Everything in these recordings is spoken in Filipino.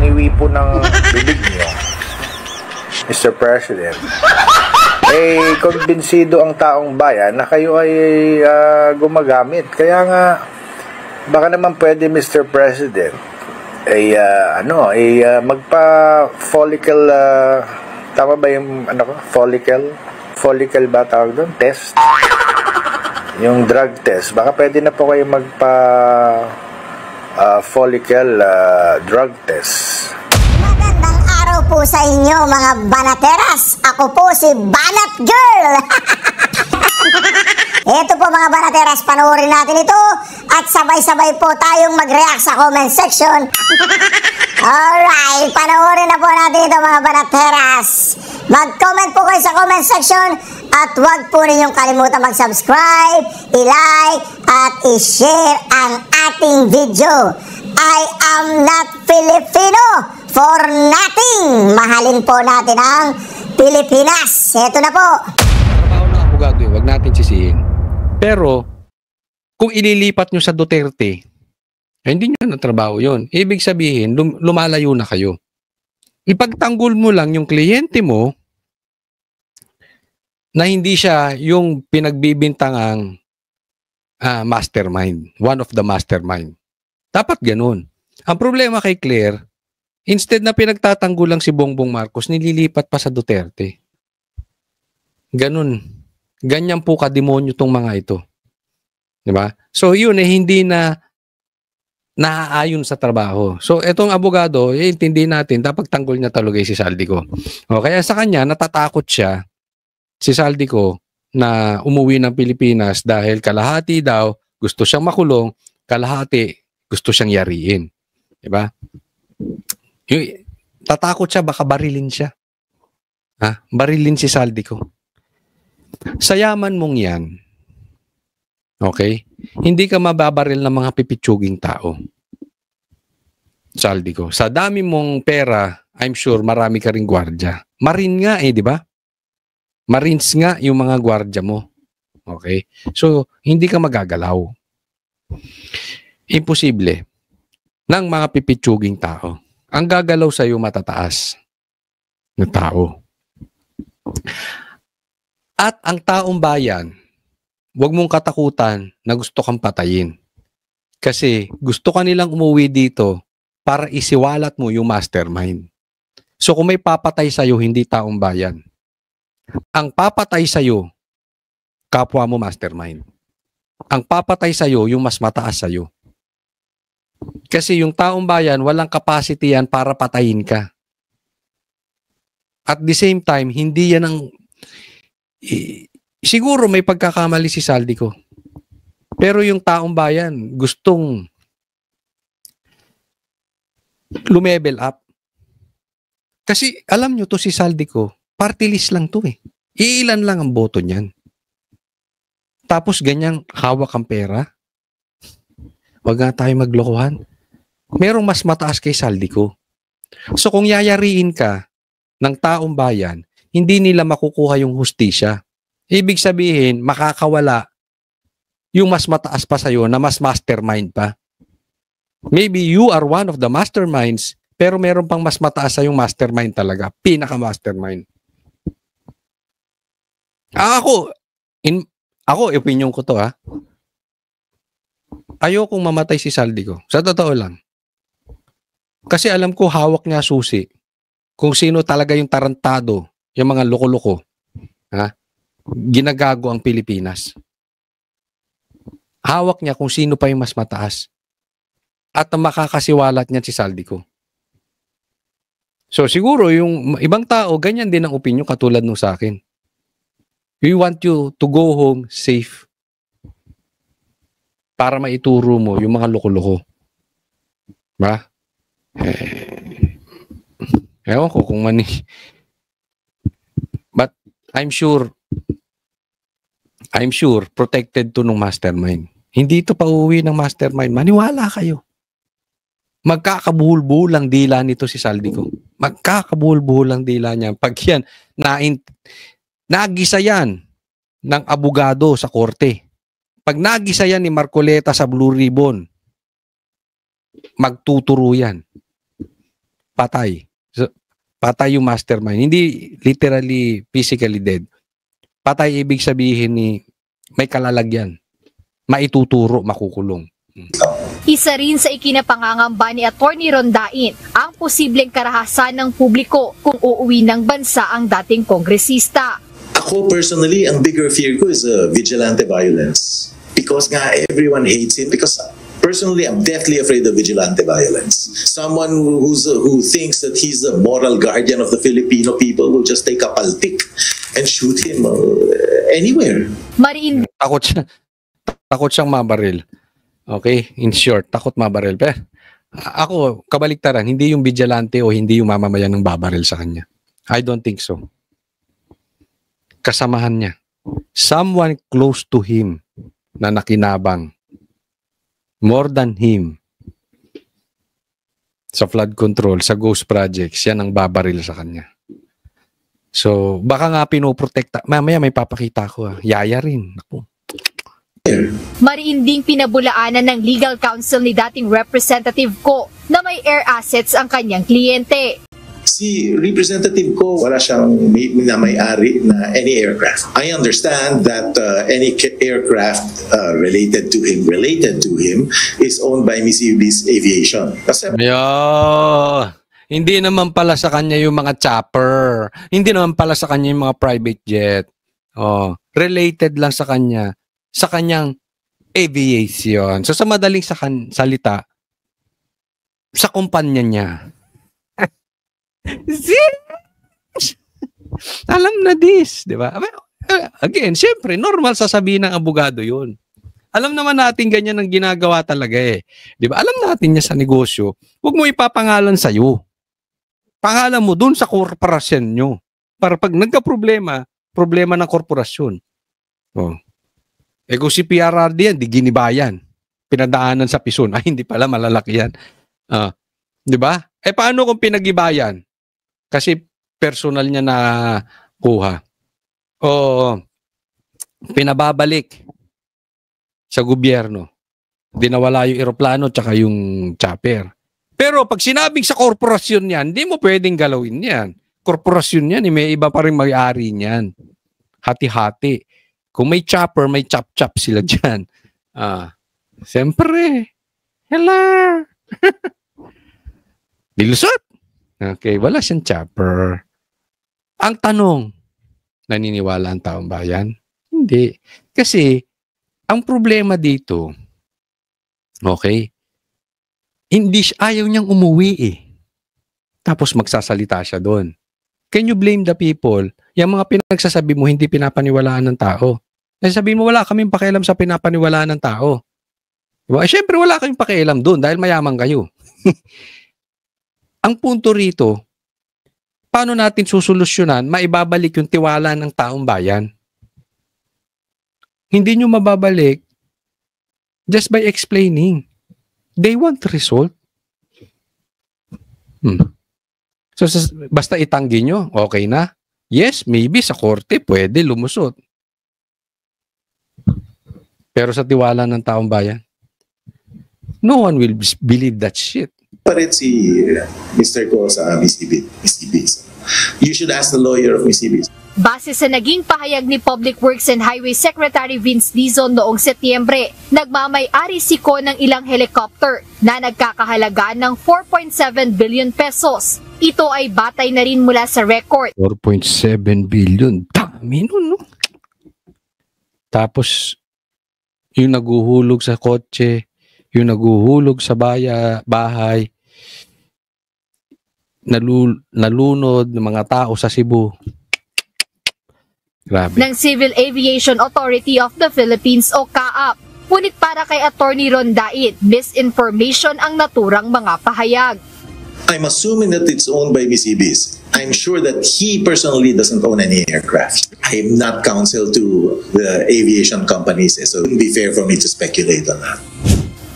pangiwi po ng bibig niyo, Mr. President, kumbinsido ang taong bayan na kayo ay gumagamit. Kaya nga, baka naman pwede, Mr. President, magpa-follicle, tama ba yung, follicle ba tawag doon? Test? Yung drug test. Baka pwede na po kayo follicle drug test. Magandang araw po sa inyo mga banateras. Ako po si Banat Girl. Ito po mga banateras, panoorin natin ito at sabay-sabay po tayong mag-react sa comment section. Alright, panoorin na po natin ito mga banateras. Mag-comment po kayo sa comment section at huwag po ninyong kalimutan mag-subscribe, i-like at i-share ang ating video. I am not Filipino for nothing. Mahalin po natin ang Pilipinas. Ito na po. Trabaho ng abogado yun, huwag natin sisihin. Pero, kung ililipat nyo sa Duterte, hindi nyo na trabaho yun. Ibig sabihin, lumalayo na kayo. Ipagtanggol mo lang yung kliyente mo na hindi siya yung pinagbibintangang mastermind. One of the mastermind. Dapat ganun. Ang problema kay Claire, instead na pinagtatanggol lang si Bongbong Marcos, nililipat pa sa Duterte. Ganun. Ganyan po kademonyo tong mga ito. Diba? So yun hindi na naaayon sa trabaho. So etong abogado, intindi natin, dapat tanggol niya talaga si Saldico. O kaya sa kanya, natatakot siya, si Saldico, na umuwi ng Pilipinas dahil kalahati daw gusto siyang makulong, kalahati gusto siyang yariin. Diba? Tatakot siya, baka barilin siya. Barilin si Saldico. Sa yaman mong yan, okay, hindi ka mababaril ng mga pipitsuging tao. Saldico. Sa dami mong pera, I'm sure marami ka ring gwardya. Marine nga di ba? Marines nga yung mga gwardya mo. Okay? So, hindi ka magagalaw. Imposible ng mga pipitsuging tao. Ang gagalaw sa iyo matataas na tao. At ang taong bayan, huwag mong katakutan na gusto kang patayin. Kasi gusto ka nilang umuwi dito para isiwalat mo yung mastermind. So kung may papatay sa'yo, hindi taong bayan. Ang papatay sa'yo, kapwa mo mastermind. Ang papatay sa'yo, yung mas mataas sa'yo. Kasi yung taong bayan, walang capacity yan para patayin ka. At the same time, hindi yan ang... siguro may pagkakamali si Saldico. Pero yung taong bayan, gustong lumevel up. Kasi alam nyo to si Saldico, party list lang to Iilan lang ang boto niyan. Tapos ganyang hawak ang pera. Wag nga tayo maglokohan. Merong mas mataas kay Saldico. So kung yayariin ka ng taong bayan, hindi nila makukuha yung hustisya. Ibig sabihin, makakawala yung mas mataas pa sa'yo na mas mastermind pa. Maybe you are one of the masterminds, pero meron pang mas mataas sa yung mastermind talaga. Pinaka-mastermind. Ako, opinion ko to ayokong mamatay si Saldico. Sa totoo lang. Kasi alam ko hawak niya susi. Kung sino talaga yung tarantado, yung mga loko-loko, ginagago ang Pilipinas. Hawak niya kung sino pa yung mas mataas. At makakasiwalat niya si Saldico. So siguro yung ibang tao, ganyan din ang opinion katulad nung sa akin. We want you to go home safe. Para maituro mo yung mga loko-loko. Ba? Ewan ko kung mani. But I'm sure protected to nung mastermind. Hindi ito pauwi ng mastermind. Maniwala kayo. Magkakabuhol-buhol ang dila nito si Saldico. Magkakabuhol-buhol ang dila niya. Pag yan, nagisa yan ng abogado sa korte. Pag nagisa yan ni Marcoleta sa Blue Ribbon, magtuturo yan. patay. So, patay yung mastermind. Hindi literally, physically dead. Patay ibig sabihin ni may kalalagyan. Maituturo, makukulong. Isa rin sa ikinapangangamba ni Attorney Rondain ang posibleng karahasan ng publiko kung uuwi ng bansa ang dating kongresista. Ako personally, ang bigger fear ko is vigilante violence. Because nga everyone hates him. Because personally, I'm deathly afraid of vigilante violence. Someone who thinks that he's the moral guardian of the Filipino people will just take a paltik and shoot him anywhere. Mariin Takot siyang mabaril. Okay? In short, takot mabaril. Pero ako, kabaliktaran, hindi yung vigilante o hindi yung mamamayan ng babaril sa kanya. I don't think so. Kasamahan niya. Someone close to him na nakinabang. More than him. Sa flood control, sa ghost projects, yan ang babaril sa kanya. So, baka nga pinoprotekta. Mamaya may papakita ko. Yaya rin. Ako. Mariin ding pinabulaanan ng legal counsel ni dating Representative Ko na may air assets ang kanyang kliyente. Si Representative Ko, wala siyang may-ari na any aircraft. I understand that any aircraft related to him is owned by Mitsubishi Aviation. Kasi hindi naman pala sa kanya yung mga chopper. Hindi naman pala sa kanya yung mga private jet. Related lang sa kanya. Sa kanyang aviation. So sa madaling salita, sa kumpanya niya. Alam na this, di ba? Again, syempre, normal sasabihin ng abogado yun. Alam naman natin ganyan ang ginagawa talaga eh. Di ba? Alam natin niya sa negosyo. Huwag mo ipapangalan sa'yo. Pangalan mo dun sa korporasyon nyo. Para pag nagka-problema, problema ng korporasyon. Kung si PRRD yan, di ginibayan. Pinadaanan sa pison. Ay, hindi pala, malalaki yan. Di ba? Paano kung pinagibayan? Kasi personal niya na kuha. O pinababalik sa gobyerno. Dinawala yung eroplano tsaka yung chopper. Pero pag sinabing sa korporasyon yan, hindi mo pwedeng galawin yan. Korporasyon yan, may iba pa rin may-ari niyan. Hati-hati. Kung may chopper, may chop-chop sila dyan. Siyempre. Hello. Nilusot. Okay, wala siyang chopper. Ang tanong, naniniwala ang taong bayan? Hindi. Kasi, ang problema dito, okay, ayaw niyang umuwi eh. Tapos magsasalita siya doon. Can you blame the people? Yung mga pinagsasabi mo, hindi pinapaniwalaan ng tao. Kasi sabihin mo, wala kaming pakialam sa pinapaniwalaan ng tao. Diba? Siyempre, wala kaming pakialam doon dahil mayaman kayo. Ang punto rito, paano natin susolusyonan, maibabalik yung tiwala ng taong bayan? Hindi nyo mababalik just by explaining. They want result. So, basta itanggi nyo, okay na? Yes, maybe sa korte pwede lumusot. Pero sa tiwala ng taong bayan, no one will believe that shit. Pa rin si Mr. Ko sa Mitsubishi. You should ask the lawyer of Mitsubishi. Base sa naging pahayag ni Public Works and Highway Secretary Vince Dizon noong Setyembre, nagmamay-ari si Ko ng ilang helicopter na nagkakahalaga ng 4.7 billion pesos. Ito ay batay na rin mula sa record. 4.7 billion. Dami nun, no? Tapos, yung naguhulog sa kotse, yung naguhulog sa bahay, nalunod ng mga tao sa Cebu. Grabe. Ng Civil Aviation Authority of the Philippines o CAAP. Ngunit para kay Attorney Rondain, misinformation ang naturang mga pahayag. I'm assuming that it's owned by Mitsubishi. I'm sure that he personally doesn't own any aircraft. I'm not counsel to the aviation companies, so it wouldn't be fair for me to speculate on that.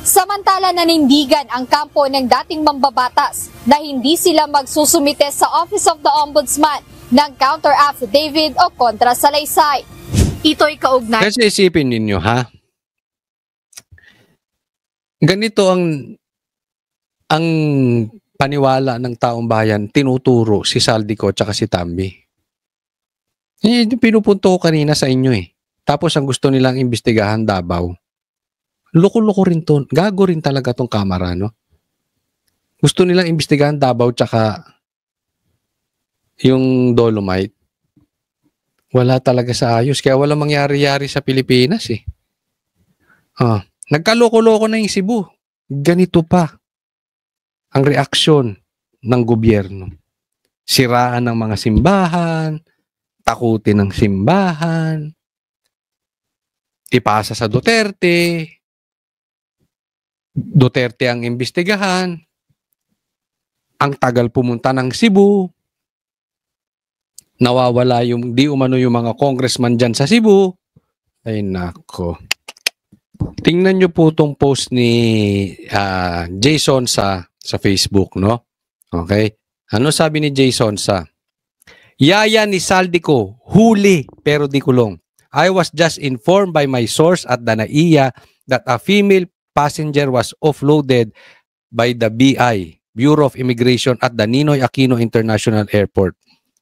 Samantala nanindigan ang kampo ng dating mambabatas na hindi sila magsusumite sa Office of the Ombudsman ng counter affidavit o kontra salaysay. Ito'y kaugnay. Kasi isipin ninyo, ha? Ganito ang paniwala ng taong bayan tinuturo si Saldico at si Tambi. Yung pinupunto ko kanina sa inyo eh. Tapos ang gusto nilang imbestigahan Davao. Loko-loko rin to. Gago rin talaga tong kamera, no? Gusto nilang imbestigahan Davao tsaka yung Dolomite. Wala talaga sa ayos. Kaya walang mangyari-yari sa Pilipinas eh. Nagkaloko-loko na yung Cebu. Ganito pa ang reaksyon ng gobyerno. Siraan ng mga simbahan, takutin ng simbahan, ipasa sa Duterte, Duterte ang imbestigahan, ang tagal pumunta ng Cebu, nawawala yung di umano yung mga congressman dyan sa Cebu. Ay nako. Tingnan nyo po tong post ni Jason sa Facebook, no? Okay? Ano sabi ni Jason sa? Yaya ni Saldico, huli pero di kulong. I was just informed by my source at the NAIA that a female passenger was offloaded by the BI, Bureau of Immigration at the Ninoy Aquino International Airport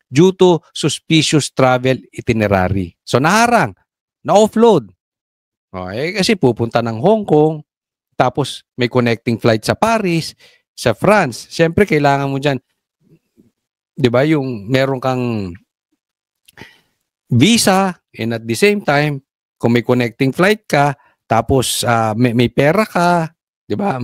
due to suspicious travel itinerary. So naharang, na-offload. Okay, kasi pupunta ng Hong Kong, tapos may connecting flight sa Paris, sa France. Siyempre, kailangan mo dyan, di ba, yung meron kang visa, and at the same time, kung may connecting flight ka, tapos may pera ka, di ba,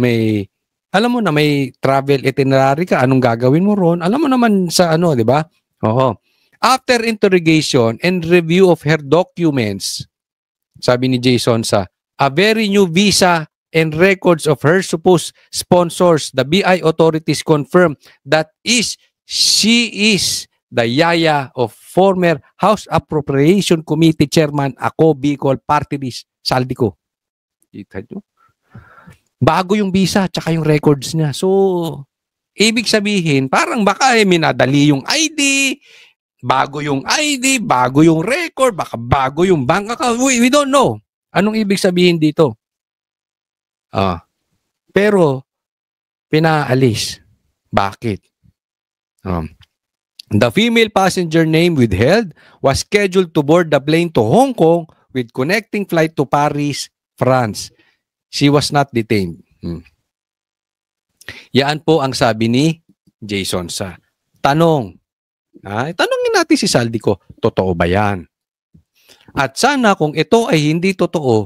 alam mo na may travel itinerary ka, anong gagawin mo ron? Alam mo naman sa ano, di ba? Oo. After interrogation and review of her documents, sabi ni Jason sa, a very new visa and records of her supposed sponsors, the BI authorities confirm that she is the yaya of former House Appropriation Committee Chairman Ako Bicol Party List Saldico. Kita nyo? Bago yung visa tsaka yung records niya. So, ibig sabihin, parang baka minadali yung ID, bago yung ID, bago yung record, baka bago yung bank account. We don't know. Anong ibig sabihin dito? Pero, pinaalis. Bakit? The female passenger name withheld was scheduled to board the plane to Hong Kong with connecting flight to Paris, France. She was not detained. Yan po ang sabi ni Jason sa tanong. Tanongin natin si Saldico, totoo ba yan? At sana kung ito ay hindi totoo,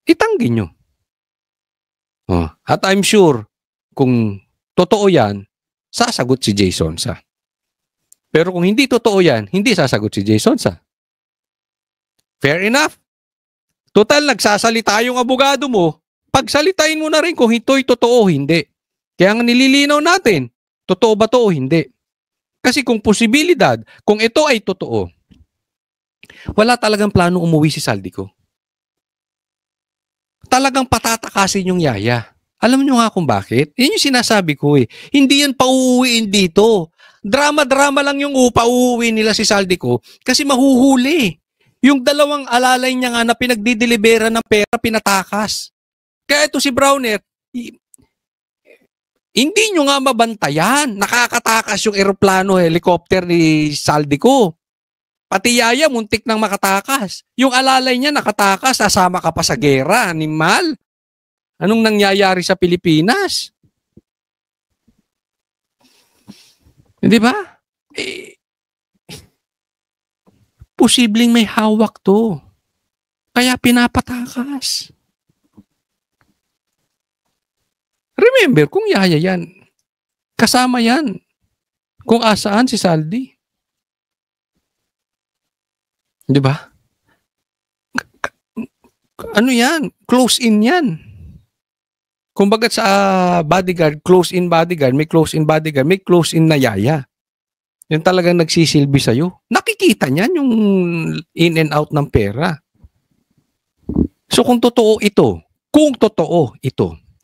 itanggi nyo. At I'm sure, kung totoo yan, sasagot si Jason sa. Pero kung hindi totoo yan, hindi sasagot si Jason sa. Fair enough. Total, nagsasalita yung abogado mo, pagsalitain mo na rin kung ito'y totoo o hindi. Kaya nga nililinaw natin, totoo ba to o hindi? Kasi kung posibilidad, kung ito ay totoo, wala talagang plano umuwi si Saldico. Talagang patatakasin yung yaya. Alam nyo nga kung bakit? Yan yung sinasabi ko eh. Hindi yan pauuwiin dito. Drama-drama lang yung pauuwi nila si Saldico kasi mahuhuli. Yung dalawang alalay niya nga na pinagdidelibera ng pera, pinatakas. Kaya ito si Browner, hindi nyo nga mabantayan. Nakakatakas yung eroplano, helicopter ni Saldico. Pati yaya, muntik nang makatakas. Yung alalay niya nakatakas, sasama ka pa sa gera, animal. Anong nangyayari sa Pilipinas? Hindi ba? Posibleng may hawak to. Kaya pinapatakas. Remember, kung yaya yan, kasama yan. Kung asaan si Saldi. Di ba? Ano yan? Close in yan. Kung bagat sa bodyguard, close in bodyguard, may close in bodyguard, may close in na yaya. Yung talagang nagsisilbi sa'yo. Nakikita niyan yung in and out ng pera. So kung totoo ito,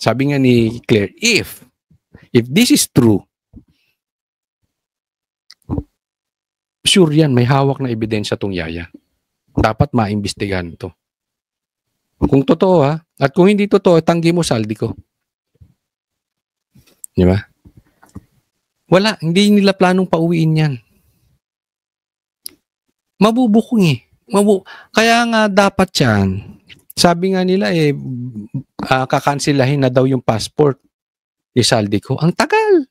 sabi nga ni Claire, if this is true, sure yan, may hawak na ebidensya tong yaya. Dapat maimbestigahan to. Kung totoo at kung hindi totoo, tanggi mo Saldico. Di ba? Wala, hindi nila planong pauwiin yan. Mabubukong eh. Kaya nga dapat yan, sabi nga nila kakansilahin na daw yung passport ni Saldico. Ang tagal.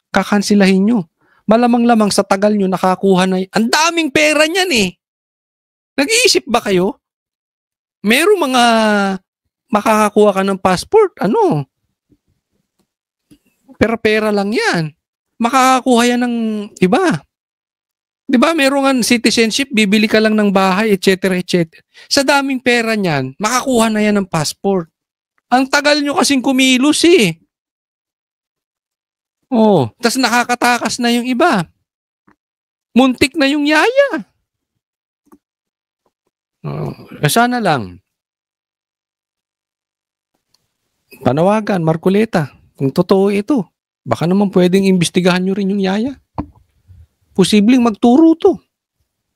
Kakansilahin nyo. Malamang-lamang sa tagal nyo nakakuha na ang daming pera niyan eh. Nag-iisip ba kayo? Merong mga makakakuha ka ng passport, pera-pera lang yan. Makakakuha yan ng iba. Di ba, merong citizenship, bibili ka lang ng bahay, etc. etc. Sa daming pera niyan, makakuha na yan ng passport. Ang tagal nyo kasing kumilos eh. Oh, tas nakakatakas na yung iba. Muntik na yung yaya. Sana lang. Panawagan, Marcoleta. Kung totoo ito, baka naman pwedeng imbestigahan nyo rin yung yaya. Posibleng magturo to.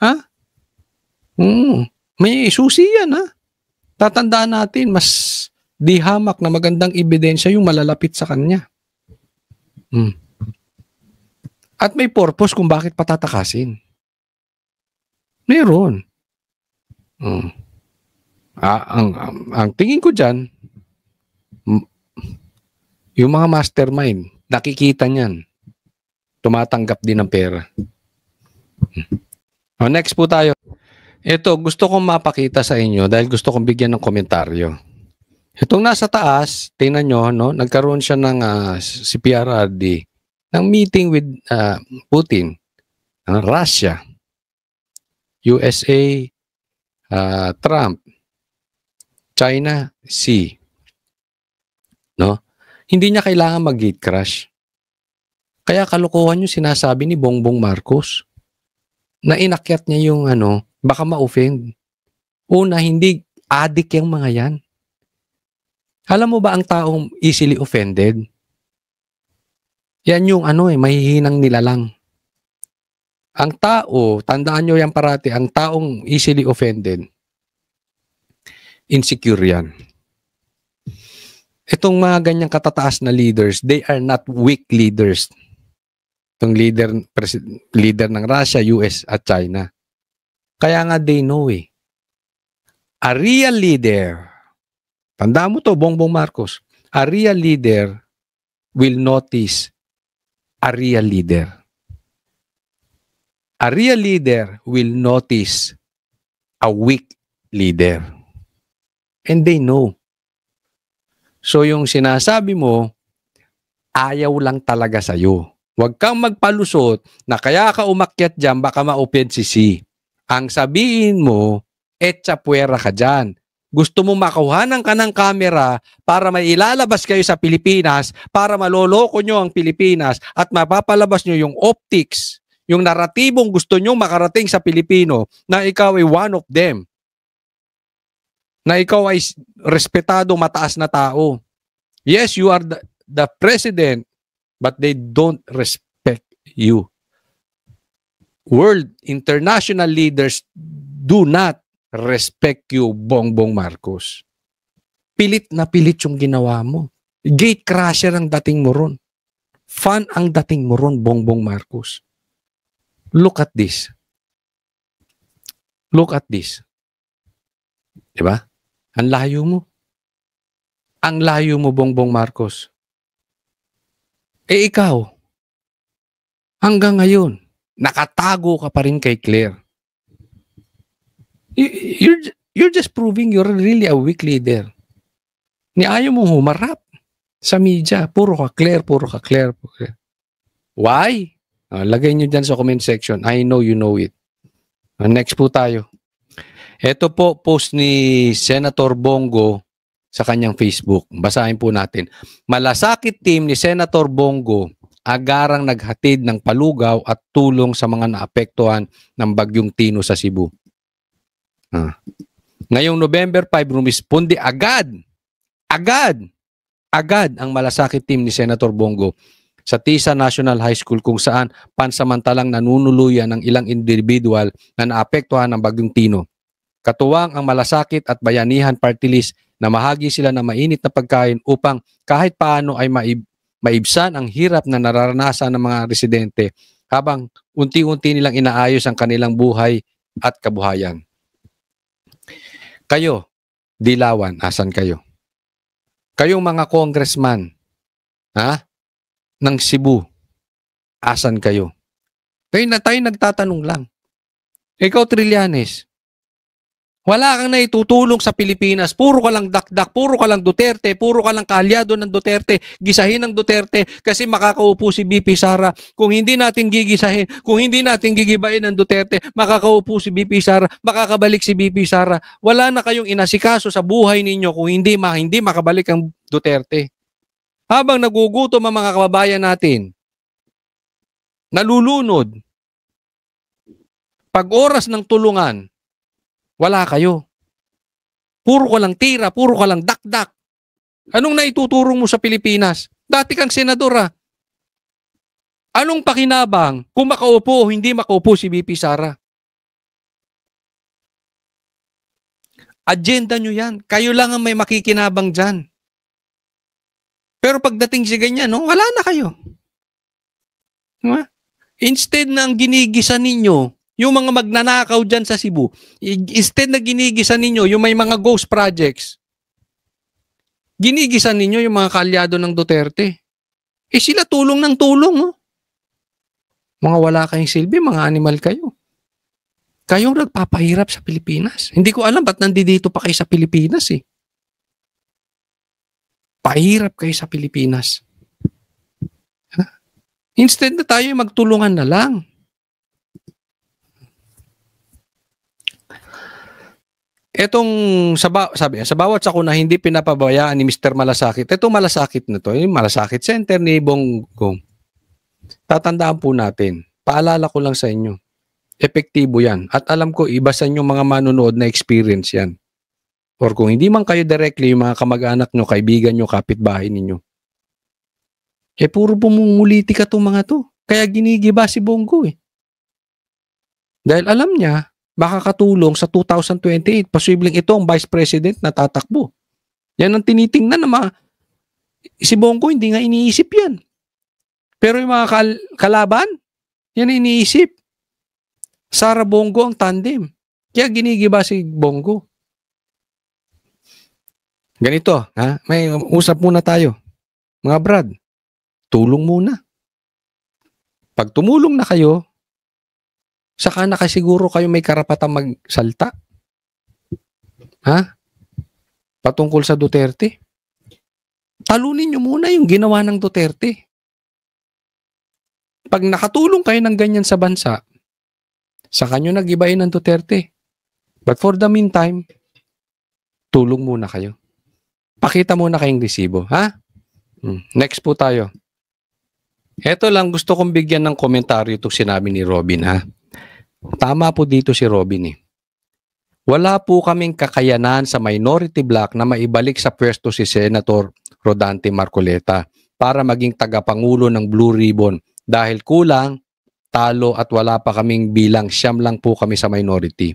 Ha? May susi yan, ha? Tatandaan natin, mas di hamak na magandang ebidensya yung malalapit sa kanya. At may purpose kung bakit patatakasin. Meron. Ang tingin ko dyan, yung mga mastermind, nakikita niyan, tumatanggap din ng pera. Next po tayo. Ito, gusto kong mapakita sa inyo dahil gusto kong bigyan ng komentaryo. Itong nasa taas, tingnan nyo, nagkaroon siya ng si PRRD ng meeting with Putin, Russia, USA, Trump, China, Xi. Hindi niya kailangan mag-gate crash. Kaya kalokohan yung sinasabi ni Bongbong Marcos na inakyat niya yung baka ma-offend. Una, hindi addict yung mga yan. Alam mo ba ang taong easily offended? Yan yung mahihinang nilalang. Ang tao, tandaan nyo yan parati, ang taong easily offended, insecure yan. Itong mga ganyang katataas na leaders, they are not weak leaders. Itong leader ng Russia, US at China. Kaya nga they know eh. A real leader, tandaan mo to, Bongbong Marcos, a real leader will notice a real leader. A real leader will notice a weak leader. And they know. So yung sinasabi mo, ayaw lang talaga sa'yo. Huwag kang magpalusot na kaya ka umakyat dyan, baka ma-offend si Si. Ang sabihin mo, etsa puwera ka dyan. Gusto mo makuhanan ka ng kamera para may ilalabas kayo sa Pilipinas, para maloloko nyo ang Pilipinas at mapapalabas nyo yung optics, yung naratibong gusto nyo makarating sa Pilipino na ikaw ay one of them. Na ikaw ay respetado, mataas na tao. Yes, you are the president, but they don't respect you. World, international leaders do not respect you, Bongbong Marcos. Pilit na pilit yung ginawa mo. Gate crasher ang dating mo ron. Fun ang dating mo ron, Bongbong Marcos. Look at this. Look at this. Diba? Ang layo mo. Ang layo mo, Bongbong Marcos. Ikaw, hanggang ngayon, nakatago ka pa rin kay Claire. You're just proving you're really a weak leader. Ni ayaw mong humarap sa media. Puro ka Claire, puro ka Claire. Why? Lagay nyo dyan sa comment section. I know you know it. Next po tayo. Ito po, post ni Senator Bongo sa kanyang Facebook. Basahin po natin. Malasakit team ni Senator Bongo agarang naghatid ng palugaw at tulong sa mga naapektuhan ng Bagyong Tino sa Cebu. Ngayong November 5, rumisponde agad ang malasakit team ni Senator Bongo sa Tisa National High School kung saan pansamantalang nanunuluyan ng ilang individual na naapektuhan ng Bagyong Tino. Katuwang ang malasakit at bayanihan party list na mahagi sila ng mainit na pagkain upang kahit paano ay maibsan ang hirap na nararanasan ng mga residente habang unti-unti nilang inaayos ang kanilang buhay at kabuhayan. Kayo, Dilawan, asan kayo? Kayong mga congressman, ng Cebu, asan kayo? Tayo nagtatanong lang. Ikaw, Trillanes, wala kang naitutulong sa Pilipinas. Puro ka lang dakdak, puro ka lang Duterte, puro ka lang kaalyado ng Duterte, gisahin ng Duterte kasi makakaupo si BP Sara. Kung hindi natin gigisahin, kung hindi natin gigibain ng Duterte, makakaupo si BP Sara, makakabalik si BP Sara. Wala na kayong inasikaso sa buhay ninyo kung hindi makabalik ang Duterte. Habang nagugutom ang mga kababayan natin, nalulunod, pag oras ng tulungan, wala kayo. Puro ka lang tira, puro ka lang dakdak. Anong naituturo mo sa Pilipinas? Dati kang senador. Anong pakinabang kung makaupo o hindi makaupo si BP Sara? Agenda nyo yan. Kayo lang ang may makikinabang dyan. Pero pagdating si ganyan, wala na kayo. Instead na ang ginigisa ninyo, yung mga magnanakaw dyan sa Cebu, instead na ginigisa ninyo yung may mga ghost projects, ginigisa ninyo yung mga kaalyado ng Duterte. Sila tulong ng tulong. Mga wala kayong silbi, mga animal kayo. Kayong nagpapahirap sa Pilipinas. Hindi ko alam ba't nandito pa kayo sa Pilipinas eh. Pahirap kayo sa Pilipinas. Instead na tayo magtulungan na lang. Etong sa bawat sakuna hindi pinapabayaan ni Mr. Malasakit. Etong Malasakit na to, yung Malasakit Center ni Bongbong. Tatandaan po natin. Paalala ko lang sa inyo. Epektibo yan. At alam ko, iba sa inyong mga manonood na experience yan. Or kung hindi man kayo directly, yung mga kamag-anak nyo, kaibigan nyo, kapitbahay ninyo. Puro pumunguliti ka itong mga to. Kaya ginigiba si Bongo eh. Dahil alam niya, makakatulong sa 2028. Posibleng ito ang Vice President na tatakbo. Yan ang tinitingnan na si Bongo hindi nga iniisip yan. Pero yung mga kalaban, yan iniisip. Sara Bongo ang tandem. Kaya ginigiba si Bongo. Ganito, may usap muna tayo. Mga brad, tulong muna. Pag tumulong na kayo, saka nakasiguro kayo may karapatang magsalta. Patungkol sa Duterte. Talunin nyo muna yung ginawa ng Duterte. Pag nakatulong kayo ng ganyan sa bansa, saka nyo nag-ibayin ng Duterte. But for the meantime, tulong muna kayo. Pakita muna kayong resibo, Next po tayo. Ito lang gusto kong bigyan ng komentaryo itong sinabi ni Robin, Tama po dito si Robin eh. Wala po kaming kakayanan sa minority bloc na maibalik sa pwesto si Senator Rodante Marcoleta para maging tagapangulo ng Blue Ribbon dahil kulang, talo at wala pa kaming bilang, siyam lang po kami sa minority.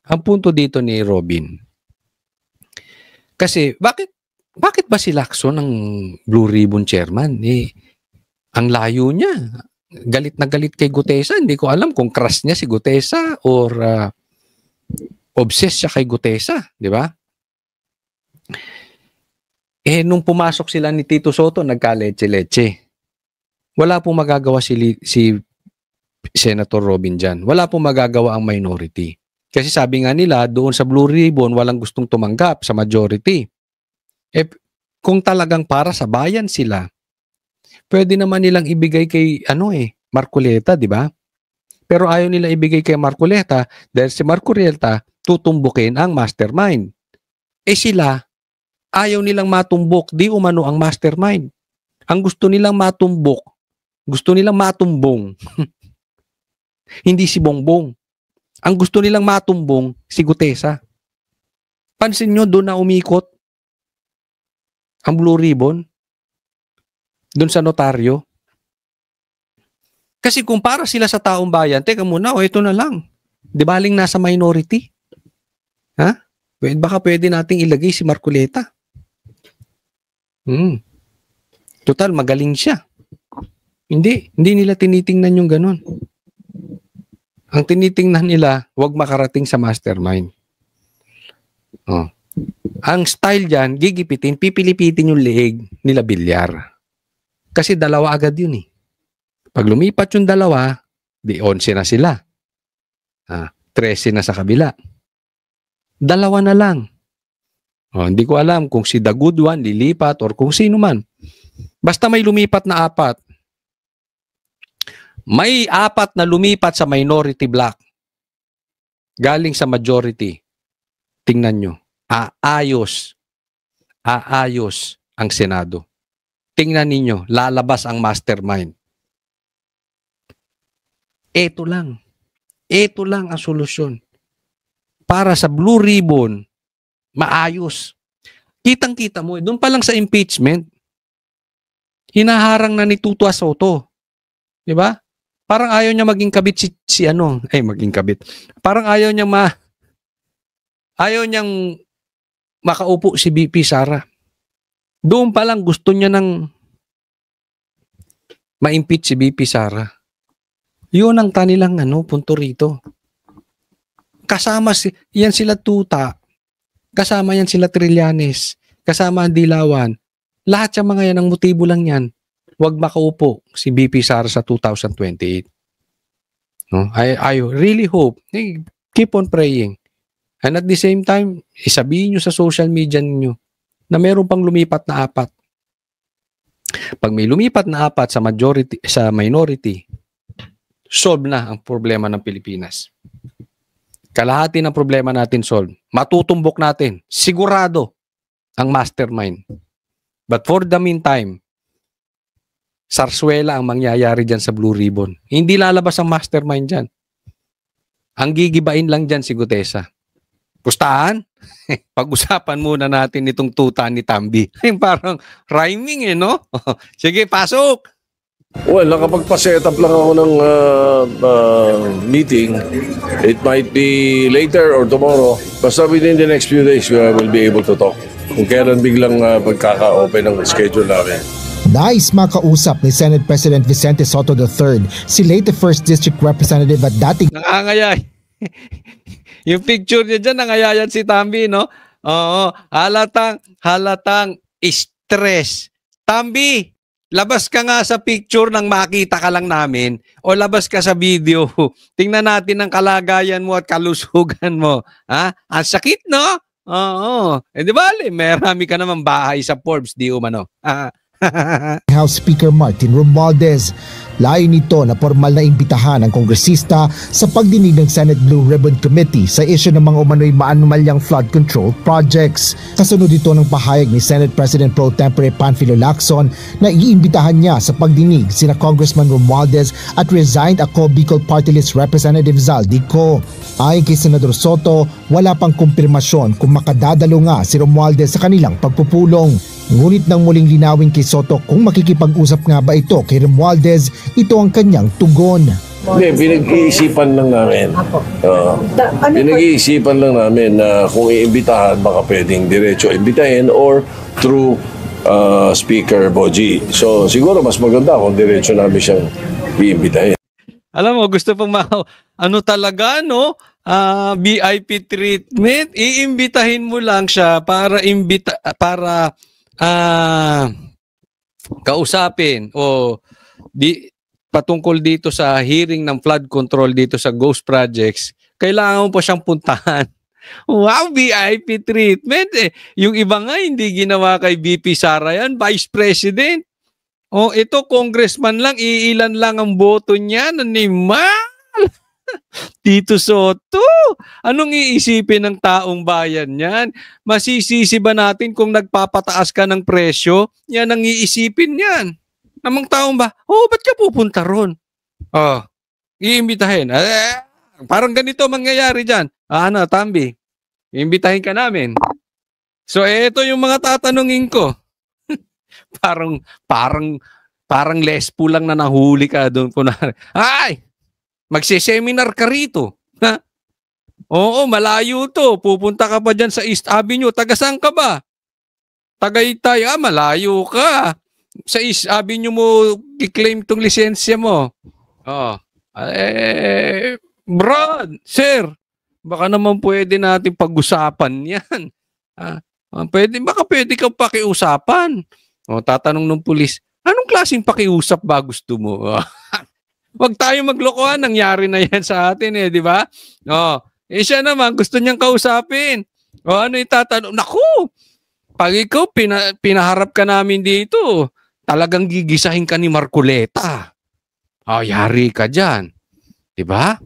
Ang punto dito ni Robin, kasi bakit ba si Lacson ang Blue Ribbon chairman? Ang layo niya. Galit na galit kay Gutesa. Hindi ko alam kung crush niya si Gutesa or obsessed siya kay Gutesa. Di ba? Nung pumasok sila ni Tito Soto, nagka-leche-leche. Wala pong magagawa si Senator Robin dyan. Wala pong magagawa ang minority. Kasi sabi nga nila, doon sa Blue Ribbon, walang gustong tumanggap sa majority. Kung talagang para sa bayan sila, pwede naman nilang ibigay kay Marcoleta, di ba? Pero ayaw nila ibigay kay Marcoleta dahil si Marcoleta tutumbukin ang mastermind. Sila, ayaw nilang matumbok, di umano ang mastermind. Ang gusto nilang matumbok, gusto nilang matumbong. Hindi si Bongbong. Ang gusto nilang matumbong, si Gutesa. Pansin nyo, doon na umikot ang Blue Ribbon. Doon sa notaryo. Kasi kung para sila sa taong bayan, teka muna, ito na lang. Di baling nasa minority? Baka pwede nating ilagay si Marcoleta. Total, magaling siya. Hindi nila tinitingnan yung ganun. Ang tinitingnan nila, wag makarating sa mastermind. Oh. Ang style dyan, gigipitin, pipilipitin yung leeg nila Bilyar. Kasi dalawa agad yun eh. Pag lumipat yung dalawa, di 11 na sila. 13 na sa kabila. Dalawa na lang. Hindi ko alam kung si The Good One lilipat or kung sino man. Basta may lumipat na 4. May 4 na lumipat sa minority block. Galing sa majority. Tingnan nyo. Aayos ang Senado. Tingnan ninyo, lalabas ang mastermind. Ito lang ang solusyon. Para sa Blue Ribbon, maayos. Kitang-kita mo, doon pa lang sa impeachment, hinaharang na ni Tuto Soto. Di ba? Parang ayaw niya maging kabit maging kabit. Parang ayaw niyang makaupo si BP Sara. Doon pa lang gusto niya nang ma-impeach si BP Sara. Yun ang kanilang punto rito. Kasama yan sila Tuta. Kasama yan sila Trillanes. Kasama ang Dilawan. Lahat yung mga yan, ang motibo lang yan. Huwag makaupo si BP Sara sa 2028. No? I really hope. Keep on praying. And at the same time, isabihin nyo sa social media ninyo na meron pang lumipat na 4. Pag may lumipat na 4 sa minority, solve na ang problema ng Pilipinas. Kalahati ng problema natin solve. Matutumbok natin. Sigurado ang mastermind. But for the meantime, sarswela ang mangyayari dyan sa Blue Ribbon. Hindi lalabas ang mastermind dyan. Ang gigibain lang dyan si Gutesa. Pustahan? Pag-usapan muna natin itong tuta ni Tambi. Parang rhyming no? Sige, pasok! Well, nakapagpa-set up lang ako ng meeting. It might be later or tomorrow. Basta within the next few days, we will be able to talk. Kung kailan biglang pagkaka-open ng schedule namin. Nais makausap ni Senate President Vicente Soto III, si late 1st District Representative at dating... Nangangayay. Yung picture niya dyan, nangayayan si Tambi, no? Oo, halatang stress. Tambi, labas ka nga sa picture nang makita ka lang namin o labas ka sa video. Tingnan natin ang kalagayan mo at kalusugan mo. Ha? Ang sakit, no? Oo. Di ba? Marami ka naman bahay sa Forbes, di umano. House Speaker Martin Romualdez. Layo nito na formal na imbitahan ang kongresista sa pagdinig ng Senate Blue Ribbon Committee sa issue ng mga umano'y maanumalyang flood control projects. Kasunod ito ng pahayag ni Senate President Pro Tempore Panfilo Lacson na iimbitahan niya sa pagdinig sina Congressman Romualdez at resigned ako Bicol Party List Representative Zaldico. Ayon kay Senador Soto, wala pang kumpirmasyon kung makadadalo nga si Romualdez sa kanilang pagpupulong. Ngunit nang muling linawin kay Soto kung makikipag-usap nga ba ito kay Romualdez, ito ang kanyang tugon. Hindi, pinag-iisipan lang namin. Pinag-iisipan lang namin na kung iimbitahan, baka pwedeng diretso imbitahin or through Speaker Boji. So siguro mas maganda kung diretso namin siyang iimbitahin. Alam mo, gusto pang talaga, no? VIP treatment. Iimbitahin mo lang siya para kausapin o patungkol dito sa hearing ng flood control dito sa Ghost Projects, kailangan mo pa siyang puntahan. Wow, VIP treatment eh. Yung iba nga hindi ginawa kay VP Sara yan, Vice President. Ito congressman lang, iilan lang ang boto niya, nanimal. Tito Soto, anong iisipin ng taong bayan niyan? Masisisi ba natin kung nagpapataas ka ng presyo? Yan ang iisipin niyan. Namang taong ba? Ba't ka pupunta ron? Iimbitahin. Parang ganito mangyayari dyan. Tambi, iimbitahin ka namin. So, ito yung mga tatanungin ko. parang lespo lang na nahuli ka doon. Ay! Magse-seminar ka rito. Ha? Oo, malayo to. Pupunta ka pa dyan sa East Avenue. Taga saan ka ba? Tagaytay. Malayo ka. sabi nyo mo, i-claim tong lisensya mo. Oh. Brad, sir, baka naman pwede natin pag-usapan yan. Baka pwede kang pakiusapan. Tatanong ng pulis, anong klaseng pakiusap ba gusto mo? Wag tayo maglokohan, nangyari na yan sa atin di ba? Siya naman, gusto niyang kausapin. Ano itatanong? Naku, pag ikaw pinaharap ka namin dito, talagang gigisahin ka ni Marcoleta. Yari ka dyan. Di ba?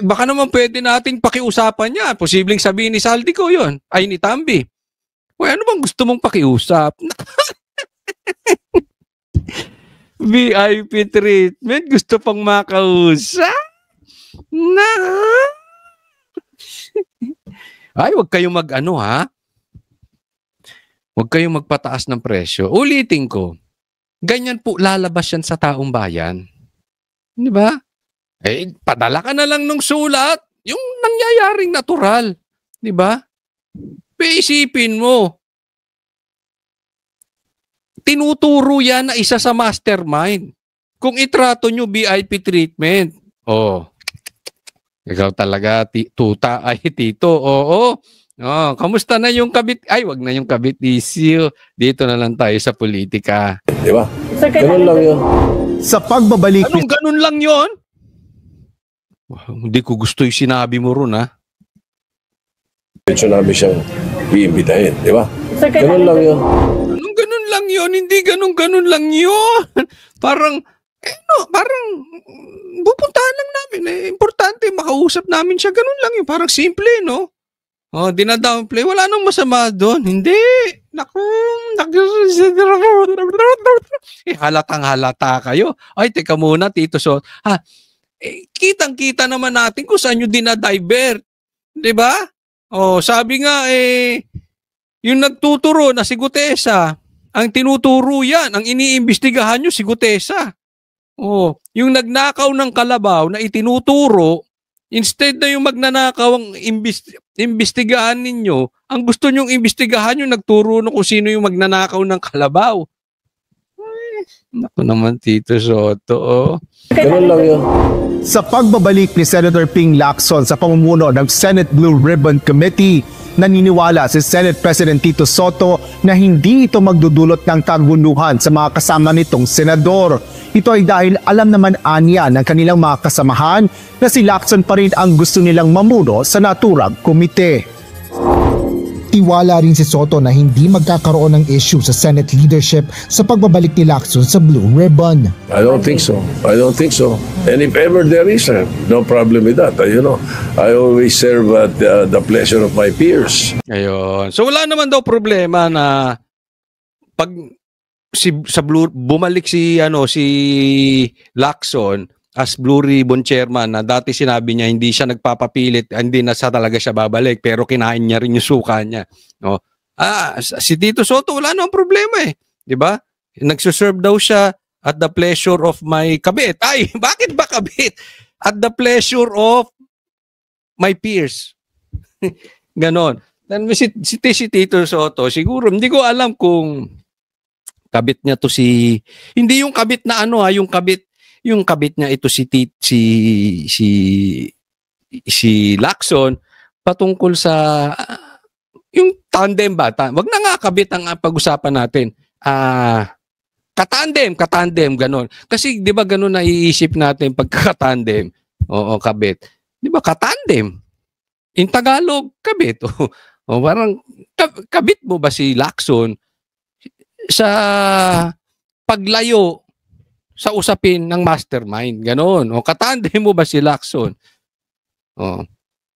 Baka naman pwede nating pakiusapan niya. Posibleng sabihin ni Saldico yun. Ay, ni Tambi. Ano bang gusto mong pakiusap? VIP treatment. Gusto pang makausap? Ay, wag kayong Huwag kayong magpataas ng presyo. Ulitin ko. Ganyan po lalabas yan sa taong bayan. Di ba? Padala ka na lang ng sulat. Yung nangyayaring natural. Di ba? Isipin mo. Tinuturo yan na isa sa mastermind. Kung itrato nyo VIP treatment. Ikaw talaga, tuta ay tito. Kamusta na yung kabit? Ay, wag na yung kabit issue. Dito na lang tayo sa politika. Di ba? Ganun lang yun. Sa pagbabalik Anong ganun lang yun? Hindi ko gusto yung sinabi mo ron, Diretso namin siyang iimbitahin. Di ba? Ganun lang yun. Anong ganun lang yun? Hindi ganun lang yun. Parang pupuntahan lang namin. Importante, makausap namin siya. Ganun lang yun. Parang simple, no? Dinadownplay. Wala nang masama doon. Hindi. Halatang halata kayo. Ay, teka muna, Tito So. Kitang-kita naman natin kung saan nyo dinadivert. Diba? Sabi nga, yung nagtuturo na si Gutesa, ang tinuturo yan, ang iniimbestigahan nyo si Gutesa. Yung nagnakaw ng kalabaw na itinuturo, instead na yung magnanakaw ang imbestigahan ninyo, ang gusto nyong imbestigahan yung nagturo na kung sino yung magnanakaw ng kalabaw. Naku naman, Tito Soto. Ganun lang yun. Sa pagbabalik ni Senator Ping Lacson sa pamumuno ng Senate Blue Ribbon Committee, naniniwala si Senate President Tito Soto na hindi ito magdudulot ng tagunuhan sa mga kasama nitong senador. Ito ay dahil alam naman anya ng kanilang mga kasamahan na si Lacson pa rin ang gusto nilang mamuno sa naturang komite. Tiwala rin si Soto na hindi magkakaroon ng issue sa Senate leadership sa pagbabalik ni Lacson sa Blue Ribbon. I don't think so. And if ever there is, no problem with that. I always serve at the pleasure of my peers. Ayun. So wala naman daw problema na pag bumalik si Lacson as Blue Ribbon Chairman, na dati sinabi niya hindi siya nagpapapilit, hindi na talaga siya babalik, pero kinain niya rin yung suka niya. Si Tito Soto wala namang problema di ba? Nagsuserve daw siya at the pleasure of my kabit. Ay, bakit ba kabit? At the pleasure of my peers. Ganon. Si Tito Soto, siguro, hindi ko alam kung kabit niya to hindi yung kabit na yung kabit niya ito si Lacson patungkol sa yung tandem ba? Wag na nga kabit ang pag-usapan natin. Katandem, ganon. Kasi 'di ba ganon naiisip natin pagka-tandem? Oo, kabit. 'Di ba katandem? In Tagalog, kabit. Parang kabit mo ba si Lacson sa paglayo sa usapin ng mastermind, ganon. Katandem mo ba si Lacson?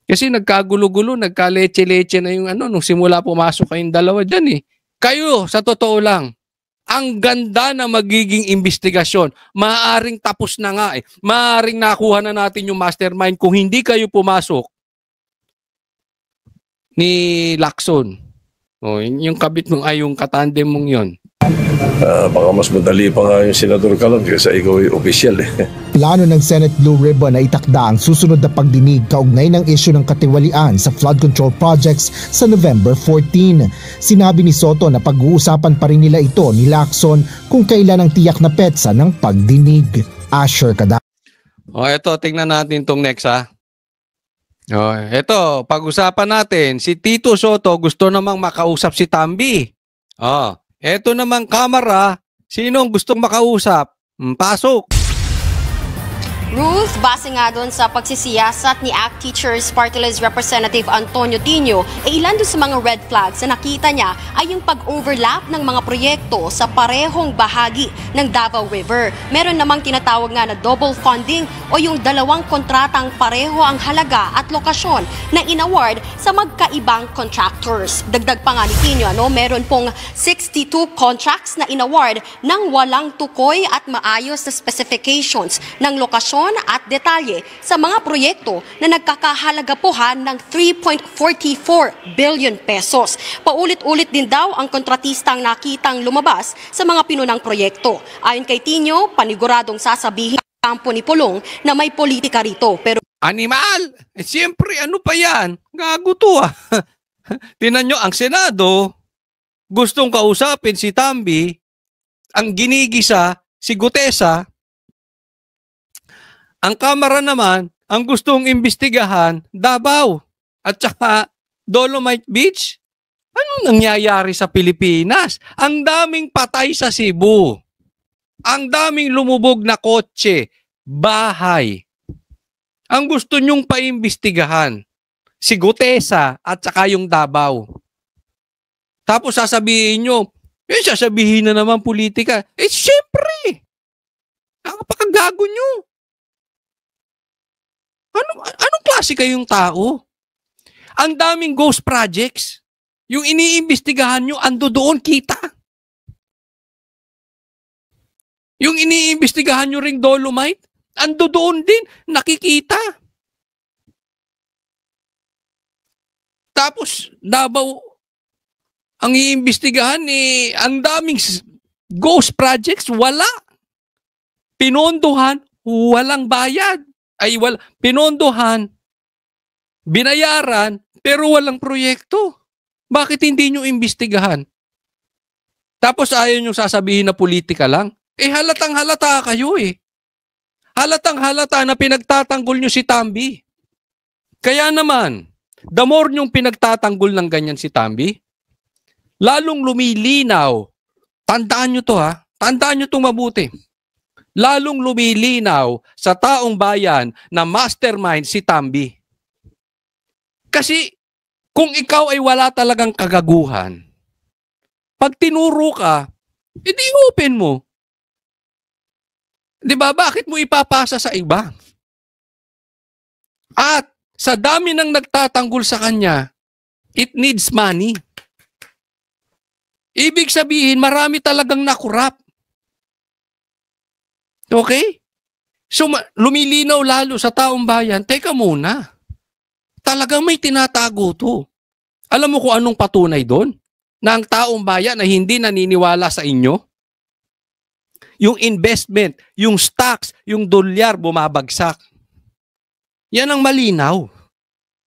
Kasi nagkagulo-gulo, nagka-leche-leche na yung nung simula pumasok kayong dalawa dyan Kayo, sa totoo lang, ang ganda na magiging investigasyon. Maaaring tapos na nga Maaaring nakuha na natin yung mastermind kung hindi kayo pumasok ni Lacson. Oh, yung kabit mong ay yung katandem mong yon. Baka mas madali pa nga yung Senador Calon kasi ikaw ay opisyal eh. Plano ng Senate Blue Ribbon na itakda ang susunod na pagdinig kaugnay ng isyu ng katiwalian sa flood control projects sa November 14. Sinabi ni Soto na pag-uusapan pa rin nila ito ni Lacson kung kailan ang tiyak na petsa ng pagdinig. Asher Kada. O eto, tingnan natin tong next ha. O eto, pag-usapan natin, si Tito Soto gusto namang makausap si Tambi. O, eto namang kamera, sinong gustong makausap? Pasok. Ruth, base nga doon sa pagsisiyasat ni ACT Teachers Party List Representative Antonio Tino, ilan doon sa mga red flags na nakita niya ay yung pag-overlap ng mga proyekto sa parehong bahagi ng Davao River. Meron namang tinatawag nga na double funding o yung dalawang kontratang pareho ang halaga at lokasyon na inaward sa magkaibang contractors. Dagdag pa nga ni Tino, meron pong 62 contracts na inaward ng walang tukoy at maayos na specifications ng lokasyon at detalye sa mga proyekto na nagkakahalaga pohan ng 3.44 billion pesos. Paulit-ulit din daw ang kontratistang nakitang lumabas sa mga pinunang proyekto. Ayon kay Tino, paniguradong sasabihin ng kampo ni Pulong na may politika rito. Pero Animal! Siyempre, ano pa yan? Gago to ah. Tinan nyo, ang Senado, gustong kausapin si Tambi, ang ginigisa, si Gutesa. Ang Kamara naman, ang gustong imbestigahan, Davao at saka Dolomite Beach. Anong nangyayari sa Pilipinas? Ang daming patay sa Cebu. Ang daming lumubog na kotse, bahay. Ang gusto nyong paimbestigahan, si Gutesa at saka yung Davao. Tapos sasabihin nyo, sasabihin na naman politika. Siyempre! Nakapakagago nyo. Anong klase kayong tao? Ang daming ghost projects. Yung iniimbestigahan nyo, ando doon, kita. Yung iniimbestigahan nyo ring Dolomite, ando doon din, nakikita. Tapos, Davao, ang iimbestigahan, ang daming ghost projects, wala. Pinondohan, walang bayad. Pinondohan, binayaran, pero walang proyekto. Bakit hindi nyo imbestigahan? Tapos ayaw nyo sasabihin na politika lang? Halatang halata kayo eh. Halatang halata na pinagtatanggol nyo si Tambi. Kaya naman, the more nyong pinagtatanggol ng ganyan si Tambi, lalong lumilinaw. Tandaan nyo to ha. Tandaan nyo itong mabuti. Lalong lumilinaw sa taong bayan na mastermind si Tambi. Kasi kung ikaw ay wala talagang kagaguhan, pag tinuro ka, edi open mo. Diba? Bakit mo ipapasa sa iba? At sa dami ng nagtatanggol sa kanya, it needs money. Ibig sabihin, marami talagang nakurap. Okay? So, lumilinaw lalo sa taong bayan, teka muna, talagang may tinatago to. Alam mo kung anong patunay doon? Na ang taong bayan na hindi naniniwala sa inyo? Yung investment, yung stocks, yung dolyar bumabagsak. Yan ang malinaw.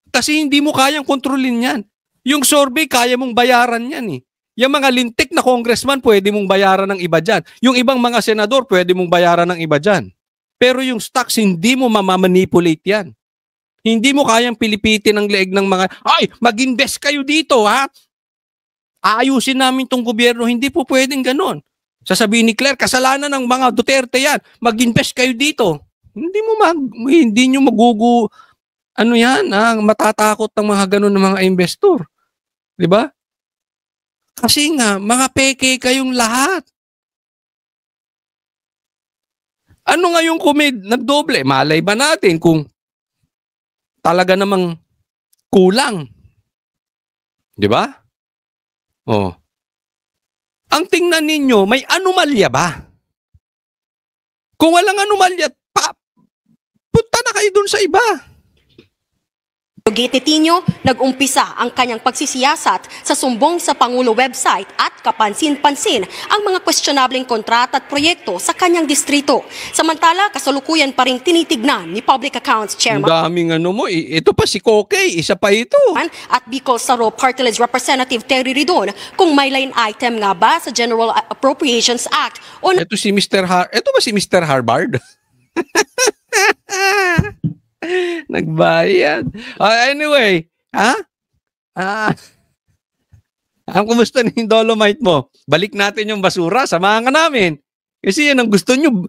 Kasi hindi mo kayang kontrolin yan. Yung survey, kaya mong bayaran yan eh. Yung mga lintik na congressman, pwede mong bayaran ng iba dyan. Yung ibang mga senador, pwede mong bayaran ng iba dyan. Pero yung stocks, hindi mo mamamanipulate yan. Hindi mo kayang pilipitin ang leeg ng mga, mag-invest kayo dito ha. Aayusin namin tong gobyerno. Hindi po pwedeng ganon. Sasabihin ni Claire, kasalanan ng mga Duterte yan. Mag-invest kayo dito. Hindi nyo matatakot ng mga ganon ng mga investor. Diba? Kasi nga, mga peke kayong lahat. Ano nga yung nagdoble? Malay ba natin kung talaga namang kulang? Di ba? Oh. Ang tingnan ninyo, may anomalya ba? Kung walang anomalya, punta na kayo dun sa iba. Gate ni Tino, nag-umpisa ang kanyang pagsisiyasat sa sumbong sa Pangulo website at kapansin-pansin ang mga questionableng kontrata at proyekto sa kanyang distrito. Samantala, kasalukuyan pa rin tinitignan ni Public Accounts Ang Chairman daming ano mo. Ito pa si Kokey. Isa pa ito. at Bicol Saro Party List Representative Terry Ridon kung may line item nga ba sa General Appropriations Act o Ito si Mr. Ito ba si Mr. Harvard? Nagbayad. Anyway, ha? Ang kumusta na yung Dolomite mo? Balik natin yung basura. Samahan ka namin. Kasi yan ang gusto nyo.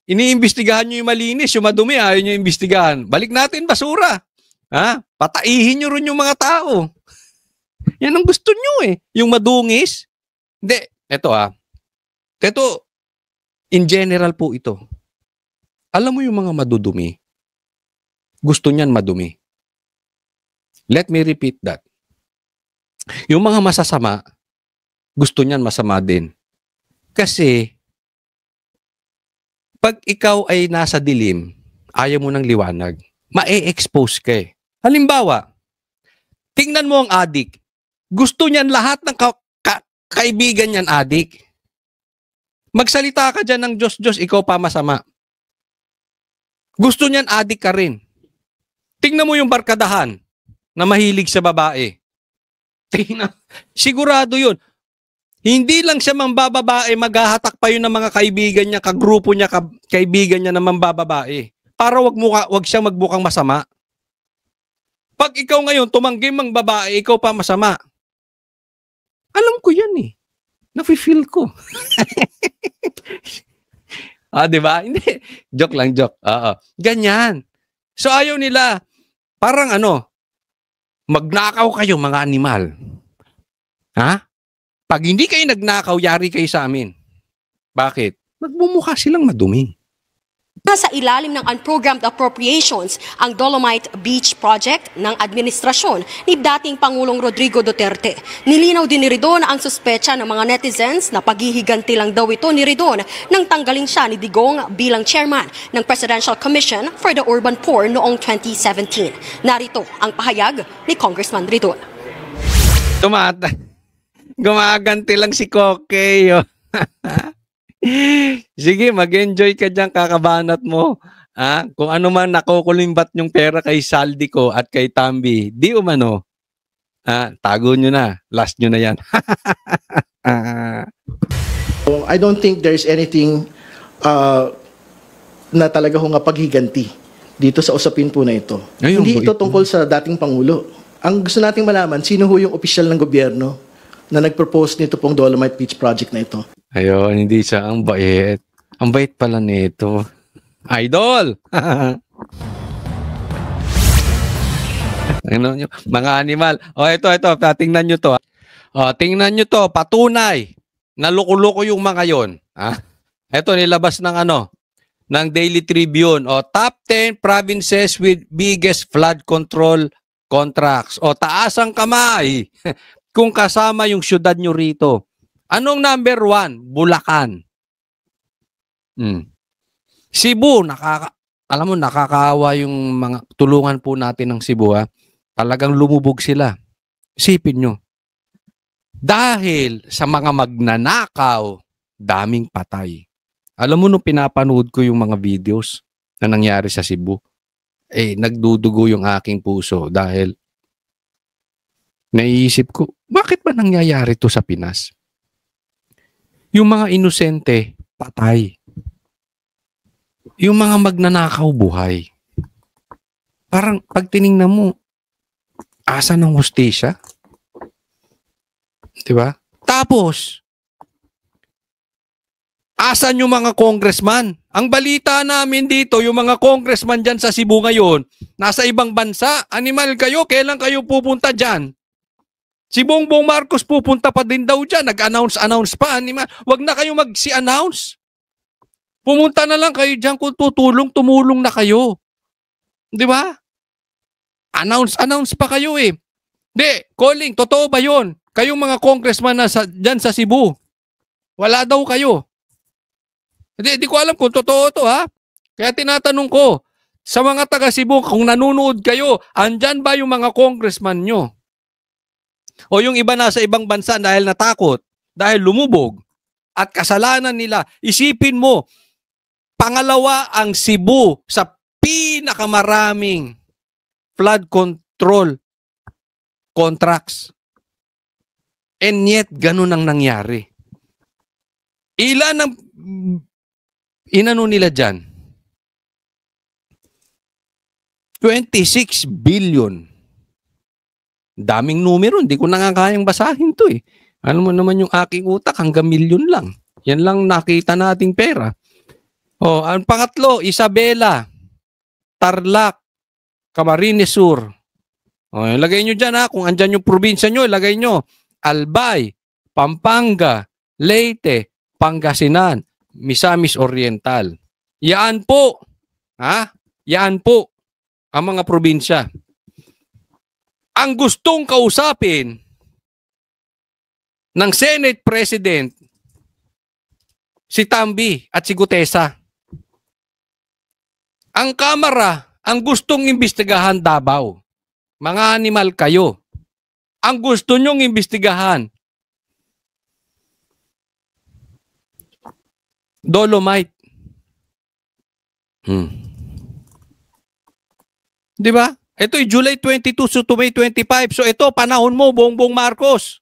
Iniimbestigahan nyo yung malinis, yung madumi, ayaw nyo imbestigahan. Balik natin basura. Ha? Pataihin nyo rin yung mga tao. Yan ang gusto nyo Yung madungis. Hindi. Ito Ito, in general po ito. Alam mo yung mga madudumi, gusto niyan madumi. Let me repeat that. Yung mga masasama, gusto niyan masama din. Kasi, pag ikaw ay nasa dilim, ayaw mo ng liwanag, ma-expose ka Halimbawa, tingnan mo ang adik. Gusto niyan lahat ng kaibigan niyan adik. Magsalita ka dyan ng Diyos, ikaw pa masama. Gusto niyan adik ka rin. Tingnan mo yung barkadahan na mahilig sa babae. Sigurado yun. Hindi lang siya mambababae, maghahatak pa yun ng mga kaibigan niya, kagrupo niya, kaibigan niya na mambababae. Para wag siya magbukang masama. Pag ikaw ngayon tumanggi mang babae, ikaw pa masama. Alam ko yan Nafe-feel ko. Diba? Hindi. Joke lang, joke. Ganyan. So ayaw nila, parang magnakaw kayo mga animal. Ha? Pag hindi kayo nagnakaw, yari kayo sa amin. Bakit? Magmumukha silang madumi. Nasa ilalim ng unprogrammed appropriations ang Dolomite Beach Project ng administrasyon ni dating Pangulong Rodrigo Duterte. Nilinaw din ni Ridon ang suspecha ng mga netizens na paghihiganti lang daw ito ni Ridon nang tanggalin siya ni Digong bilang chairman ng Presidential Commission for the Urban Poor noong 2017. Narito ang pahayag ni Congressman Ridon. Gumaganti lang si Kokey. Sige, mag-enjoy ka dyan, kakabanat mo. Kung ano man nakukulimbat yung pera kay Saldi ko at kay Tambi, di umano. Tago nyo na. Last nyo na yan. I don't think there's anything na talaga nga paghiganti dito sa usapin po na ito. Hindi ito tungkol sa dating Pangulo. Ang gusto nating malaman, sino ho yung opisyal ng gobyerno na nag-propose nito pong Dolomite Beach Project na ito. Ayun, hindi siya ang bait. Ang bait pala nito. Idol! Mga animal. Ito. Tingnan nyo to. Tingnan nyo to. Patunay na loko-loko yung mga yon. Ito, nilabas ng ng Daily Tribune. Top 10 provinces with biggest flood control contracts. Taas ang kamay kung kasama yung syudad nyo rito. Anong number 1? Bulacan. Cebu, alam mo, nakakaawa yung mga tulungan po natin ng Cebu. Talagang lumubog sila. Isipin nyo. Dahil sa mga magnanakaw, daming patay. Alam mo, nung pinapanood ko yung mga videos na nangyari sa Cebu, nagdudugo yung aking puso dahil naiisip ko, bakit ba nangyayari to sa Pinas? Yung mga inosente, patay. Yung mga magnanakaw, buhay. Parang pag tiningnan mo, asa ng hustisya? Diba? Tapos, asan yung mga congressman? Ang balita namin dito, yung mga congressman dyan sa Cebu ngayon, nasa ibang bansa. Animal kayo, kailan kayo pupunta dyan? Si Bongbong Marcos pupunta pa din daw dyan. Nag-announce pa. Wag na kayo mag-si-announce. Pumunta na lang kayo dyan kung tumulong na kayo. Di ba? Announce pa kayo Di, calling, totoo ba yun? Kayong mga congressman na dyan sa Cebu. Wala daw kayo. Di ko alam kung totoo to Kaya tinatanong ko, Sa mga taga Cebu, kung nanonood kayo, andyan ba yung mga congressman nyo? O yung iba nasa ibang bansa dahil natakot, dahil lumubog, at kasalanan nila, isipin mo, pangalawa ang Cebu sa pinakamaraming flood control contracts. And yet, ganun ang nangyari. Ilan ang inano nila dyan? 26 billion. Daming numero, hindi ko kayang basahin to eh. Ano mo naman yung aking utak, hanggang milyon lang. Yan lang nakita nating pera. Oh, ang pangatlo, Isabela, Tarlac, Camarines Sur. Oh, ilagay nyo dyan ha, kung andyan yung probinsya nyo, ilagay nyo. Albay, Pampanga, Leyte, Pangasinan, Misamis Oriental. Yan po, yan po ang mga probinsya. Ang gustong kausapin ng Senate President si Tambi at si Gutesa. Ang Kamara ang gustong imbestigahan Davao. Mga animal kayo. Ang gusto nyong imbestigahan Dolomite. Di ba? Ito ay July 22 to May 25. So ito, panahon mo, Bongbong Marcos.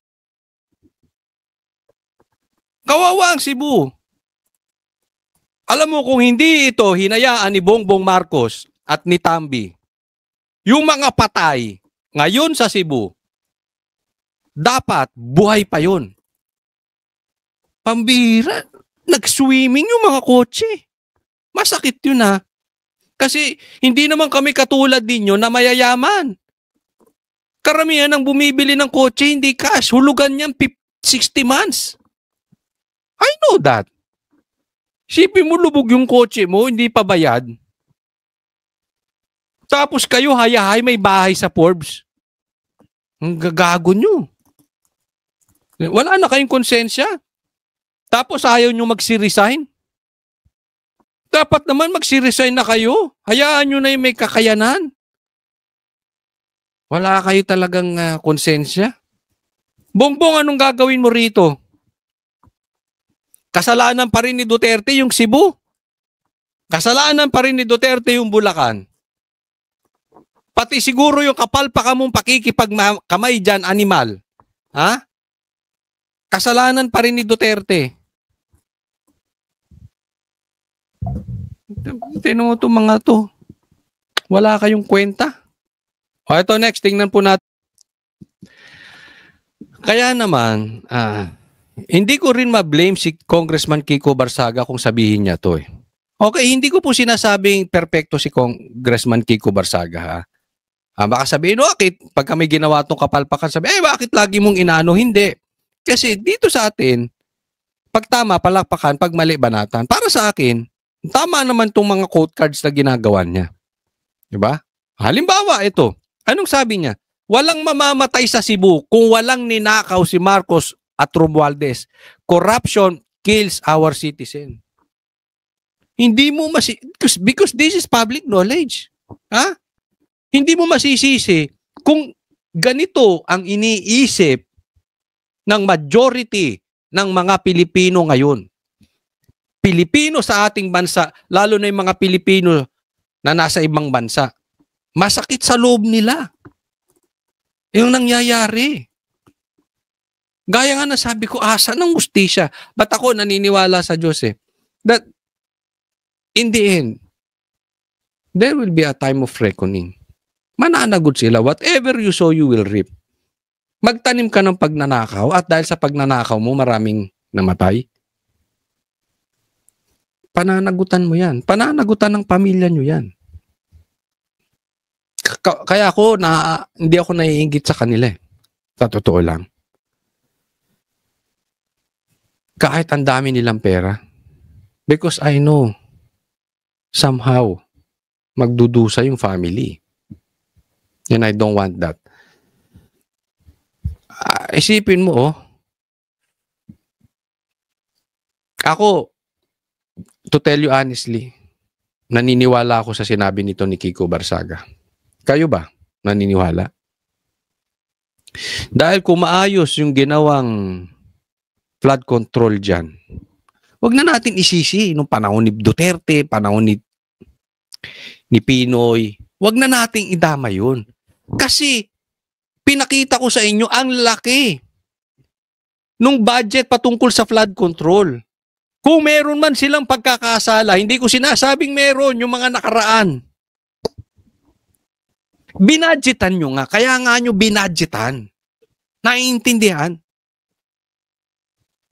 Kawawa ang Cebu. Alam mo, kung hindi ito hinayaan ni Bongbong Marcos at ni Tambi, yung mga patay ngayon sa Cebu, dapat buhay pa yun. Pambira, nag-swimming yung mga kotse. Masakit yun ha. Kasi hindi naman kami katulad ninyo na mayayaman. Karamihan ng bumibili ng kotse, hindi cash. Hulugan niyan 60 months. I know that. Sipin mo, lubog yung kotse mo, hindi pa bayad. Tapos kayo, hayahay, may bahay sa Forbes. Ang gagago nyo. Wala na kayong konsensya. Tapos ayaw nyo magsi-resign. Dapat naman magsi-resign na kayo. Hayaan nyo na yung may kakayanan. Wala kayo talagang konsensya. Bongbong, anong gagawin mo rito? Kasalanan pa rin ni Duterte yung Cebu. Kasalanan pa rin ni Duterte yung Bulacan. Pati siguro yung kapalpakan mong pakikipagkamay dyan, animal. Ha? Kasalanan pa rin ni Duterte. Tinan mo itong mga to. Wala kayong kwenta. O ito next, tingnan po natin. Kaya naman, hindi ko rin ma-blame si Congressman Kiko Barsaga kung sabihin niya to eh. Okay, hindi ko po sinasabing perpekto si Congressman Kiko Barsaga ha. Baka sabihin, bakit pag kami ginawa itong kapalpakan, bakit lagi mong inaano? Hindi. Kasi dito sa atin, pag tama, palakpakan, pag mali, banatan. Para sa akin, tama naman itong mga quote cards na ginagawa niya. Diba? Halimbawa, ito. Anong sabi niya? Walang mamamatay sa Cebu kung walang ninakaw si Marcos at Romualdez. Corruption kills our citizen. Hindi mo because this is public knowledge. Ha? Hindi mo masisisi kung ganito ang iniisip ng majority ng mga Pilipino ngayon. Pilipino sa ating bansa, lalo na yung mga Pilipino na nasa ibang bansa. Masakit sa loob nila yung nangyayari. Gaya nga na sabi ko, asa ng hustisya. Ba't ako naniniwala sa Diyos eh? That in the end, there will be a time of reckoning. Mananagot sila. Whatever you sow, you will reap. Magtanim ka ng pagnanakaw at dahil sa pagnanakaw mo, maraming namatay. Pananagutan mo yan. Pananagutan ng pamilya nyo yan. Kaya ako, hindi ako naiinggit sa kanila eh. Sa totoo lang. Kahit ang dami nilang pera. Because I know, somehow, magdudusa yung family. And I don't want that. Isipin mo, ako, to tell you honestly, naniniwala ako sa sinabi nito ni Kiko Barsaga. Kayo ba naniniwala? Dahil kung maayos yung ginawang flood control dyan, wag na natin isisi nung panahon ni Duterte, panahon ni Pinoy. Wag na nating idama yun. Kasi pinakita ko sa inyo ang laki nung budget patungkol sa flood control. Kung meron man silang pagkakasala, hindi ko sinasabing meron yung mga nakaraan. Binadgetan nyo nga. Kaya nga nyo binadgetan. Naiintindihan?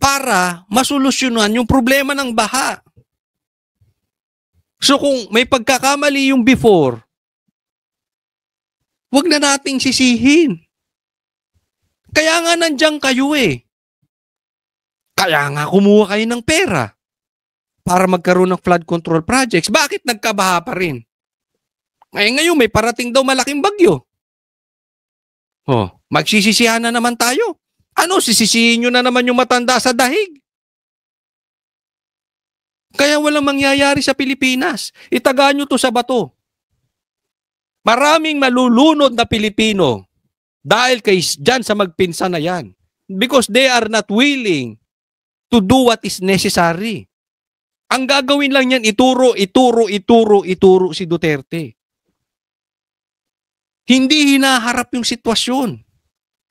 Para masolusyonan yung problema ng baha. So kung may pagkakamali yung before, wag na nating sisihin. Kaya nga nandiyan kayo eh. Kaya nga kumuha kayo ng pera para magkaroon ng flood control projects. Bakit nagkabaha pa rin? Ngayon may parating daw malaking bagyo. Oh, magsisisihan na naman tayo. Ano, sisisihin nyo na naman yung matanda sa dahig? Kaya walang mangyayari sa Pilipinas. Itaga nyo to sa bato. Maraming malulunod na Pilipino dahil dyan sa magpinsan na yan. Because they are not willing to do what is necessary. Ang gagawin lang yan, ituro si Duterte. Hindi hinaharap yung sitwasyon.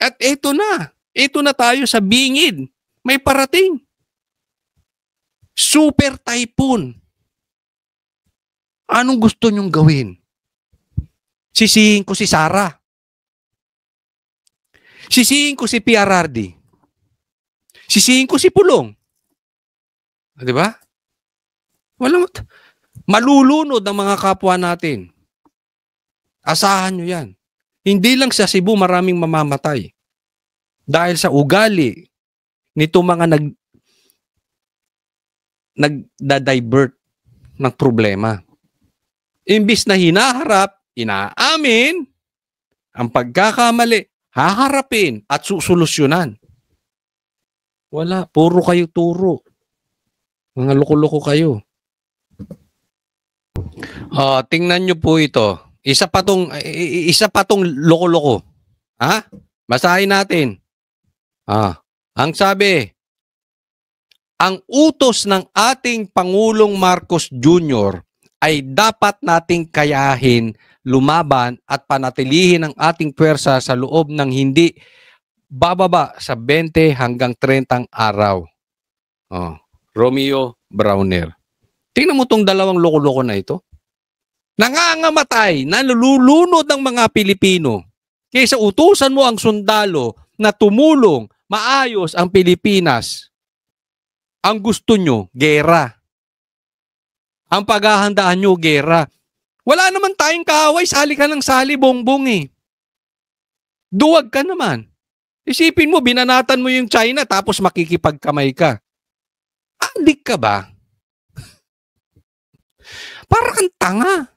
At eto na tayo sa bingid. May parating. Super typhoon. Anong gusto nyong gawin? Sisihin ko si Sara. Sisihin ko si PRRD. Sisihin ko si Pulong. Di ba? Malulunod ang mga kapwa natin. Asahan nyo yan. Hindi lang sa Cebu maraming mamamatay. Dahil sa ugali nito mga nagda-divert ng problema. Imbis na hinaharap, inaamin, ang pagkakamali, haharapin at susolusyonan. Wala, puro kayo turo. Mga loko-loko kayo. Tingnan nyo po ito. Isa pa tong loko-loko. Ha? Basahin natin. Ang sabi, ang utos ng ating Pangulong Marcos Jr. ay dapat nating kayahin, lumaban at panatilihin ang ating pwersa sa loob ng hindi bababa sa 20 hanggang 30 araw. Romeo Browner. Tingnan mo tong dalawang loko-loko na ito. Nangangamatay, nalulunod ng mga Pilipino. Kaysa utusan mo ang sundalo na tumulong, maayos ang Pilipinas. Ang gusto nyo, gera. Ang paghahandaan nyo, gera. Wala naman tayong kaaway, sali ka ng sali, bongbong eh. Duwag ka naman. Isipin mo, binanatan mo yung China tapos makikipagkamay ka. Andik ka ba? Para kang tanga.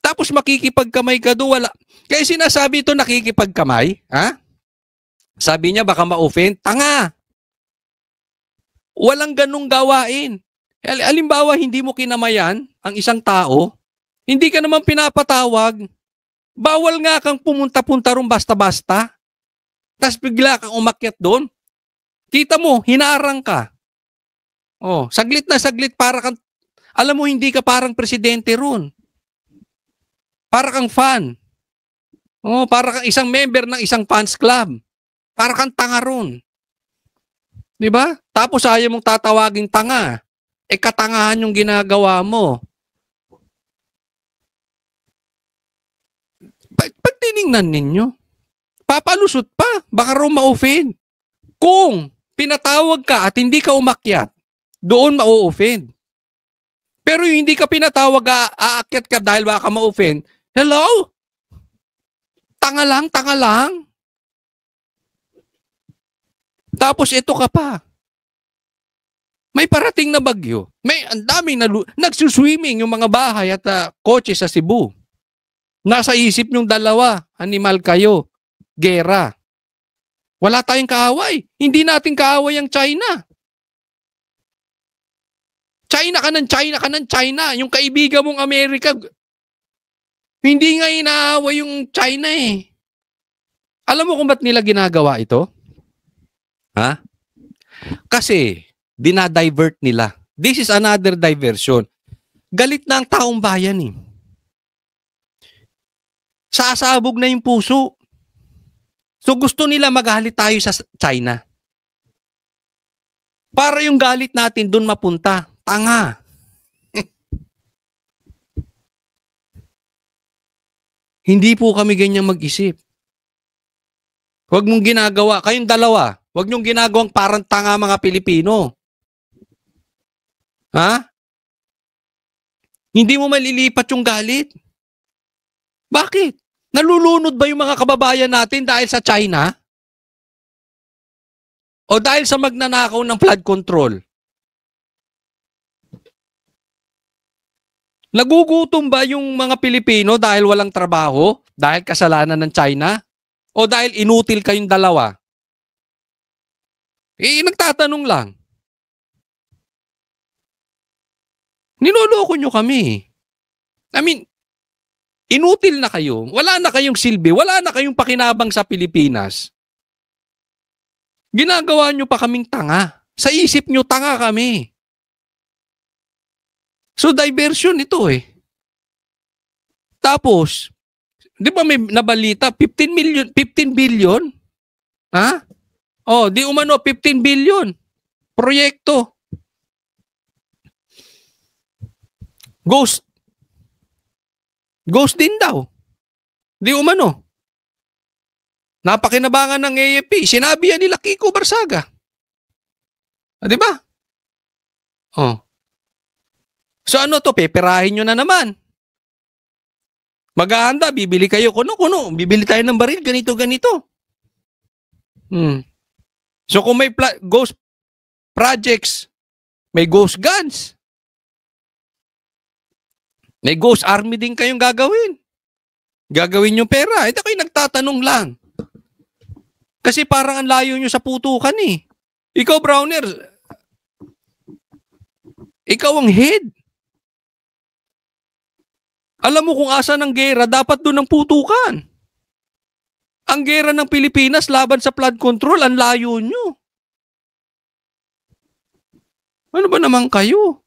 Tapos makikipagkamay ka doon, wala. Kaya sinasabi ito nakikipagkamay, ha? Sabi niya baka ma-offend, tanga. Walang ganung gawain. Halimbawa, hindi mo kinamayan ang isang tao, hindi ka naman pinapatawag, bawal nga kang pumunta-punta ron basta-basta, tapos bigla kang umakyat doon. Kita mo, hinarang ka. Saglit na saglit, para kang, alam mo, hindi ka parang presidente ron. Para kang fan. Para kang isang member ng isang fans club. Para kang tanga ron. Di ba? Tapos ayaw mong tatawaging tanga. Katangahan yung ginagawa mo. Pag tinignan ninyo, papalusot pa. Baka raw ma-offend. Kung pinatawag ka at hindi ka umakyat, doon ma-offend. Pero yung hindi ka pinatawag, aakyat ka dahil baka ma-offend, hello? Tanga lang, tanga lang. Tapos ito ka pa. May parating na bagyo. May ang daming nagsuswimming yung mga bahay at kotse sa Cebu. Nasa isip yung dalawa, animal kayo, gera. Wala tayong kaaway. Hindi natin kaaway ang China. China ka ng China. Yung kaibigan mong Amerika, hindi nga inaawa yung China eh. Alam mo kung ba't nila ginagawa ito? Ha? Kasi, dinadivert nila. This is another diversion. Galit na ang taong bayan eh. Sasabog na yung puso. So gusto nila magalit tayo sa China. Para yung galit natin doon mapunta. Tanga. Hindi po kami ganyan mag-isip. Huwag mong ginagawa. Kayong dalawa, huwag nyong ginagawang parang tanga mga Pilipino. Ha? Hindi mo malilipat yung galit. Bakit? Nalulunod ba yung mga kababayan natin dahil sa China? O dahil sa magnanakaw ng flood control? Nagugutom ba yung mga Pilipino dahil walang trabaho? Dahil kasalanan ng China? O dahil inutil kayong dalawa? Nagtatanong lang. Niloloko nyo kami. I mean, inutil na kayo. Wala na kayong silbi. Wala na kayong pakinabang sa Pilipinas. Ginagawa nyo pa kaming tanga. Sa isip nyo, tanga kami. So, diversion ito eh. Tapos, di ba may nabalita? 15 billion? Ha? Oh, di umano, 15 billion. Proyekto. Ghost din daw. Di umano. Napakinabangan ng AFP. Sinabi yan nila Kiko Barsaga. Di ba? Oh. So ano to? Peperahin nyo na naman. Maghahanda, bibili kayo. Kuno. Bibili tayo ng baril. Ganito. So kung may ghost projects, may ghost guns. May ghost army din kayong gagawin. Gagawin yung pera. Ito kayo nagtatanong lang. Kasi parang ang layo nyo sa putukan eh. Ikaw, Browner, ikaw ang head. Alam mo kung asan ang gera, dapat doon ang putukan. Ang gera ng Pilipinas laban sa flood control, ang layo nyo. Ano ba naman kayo?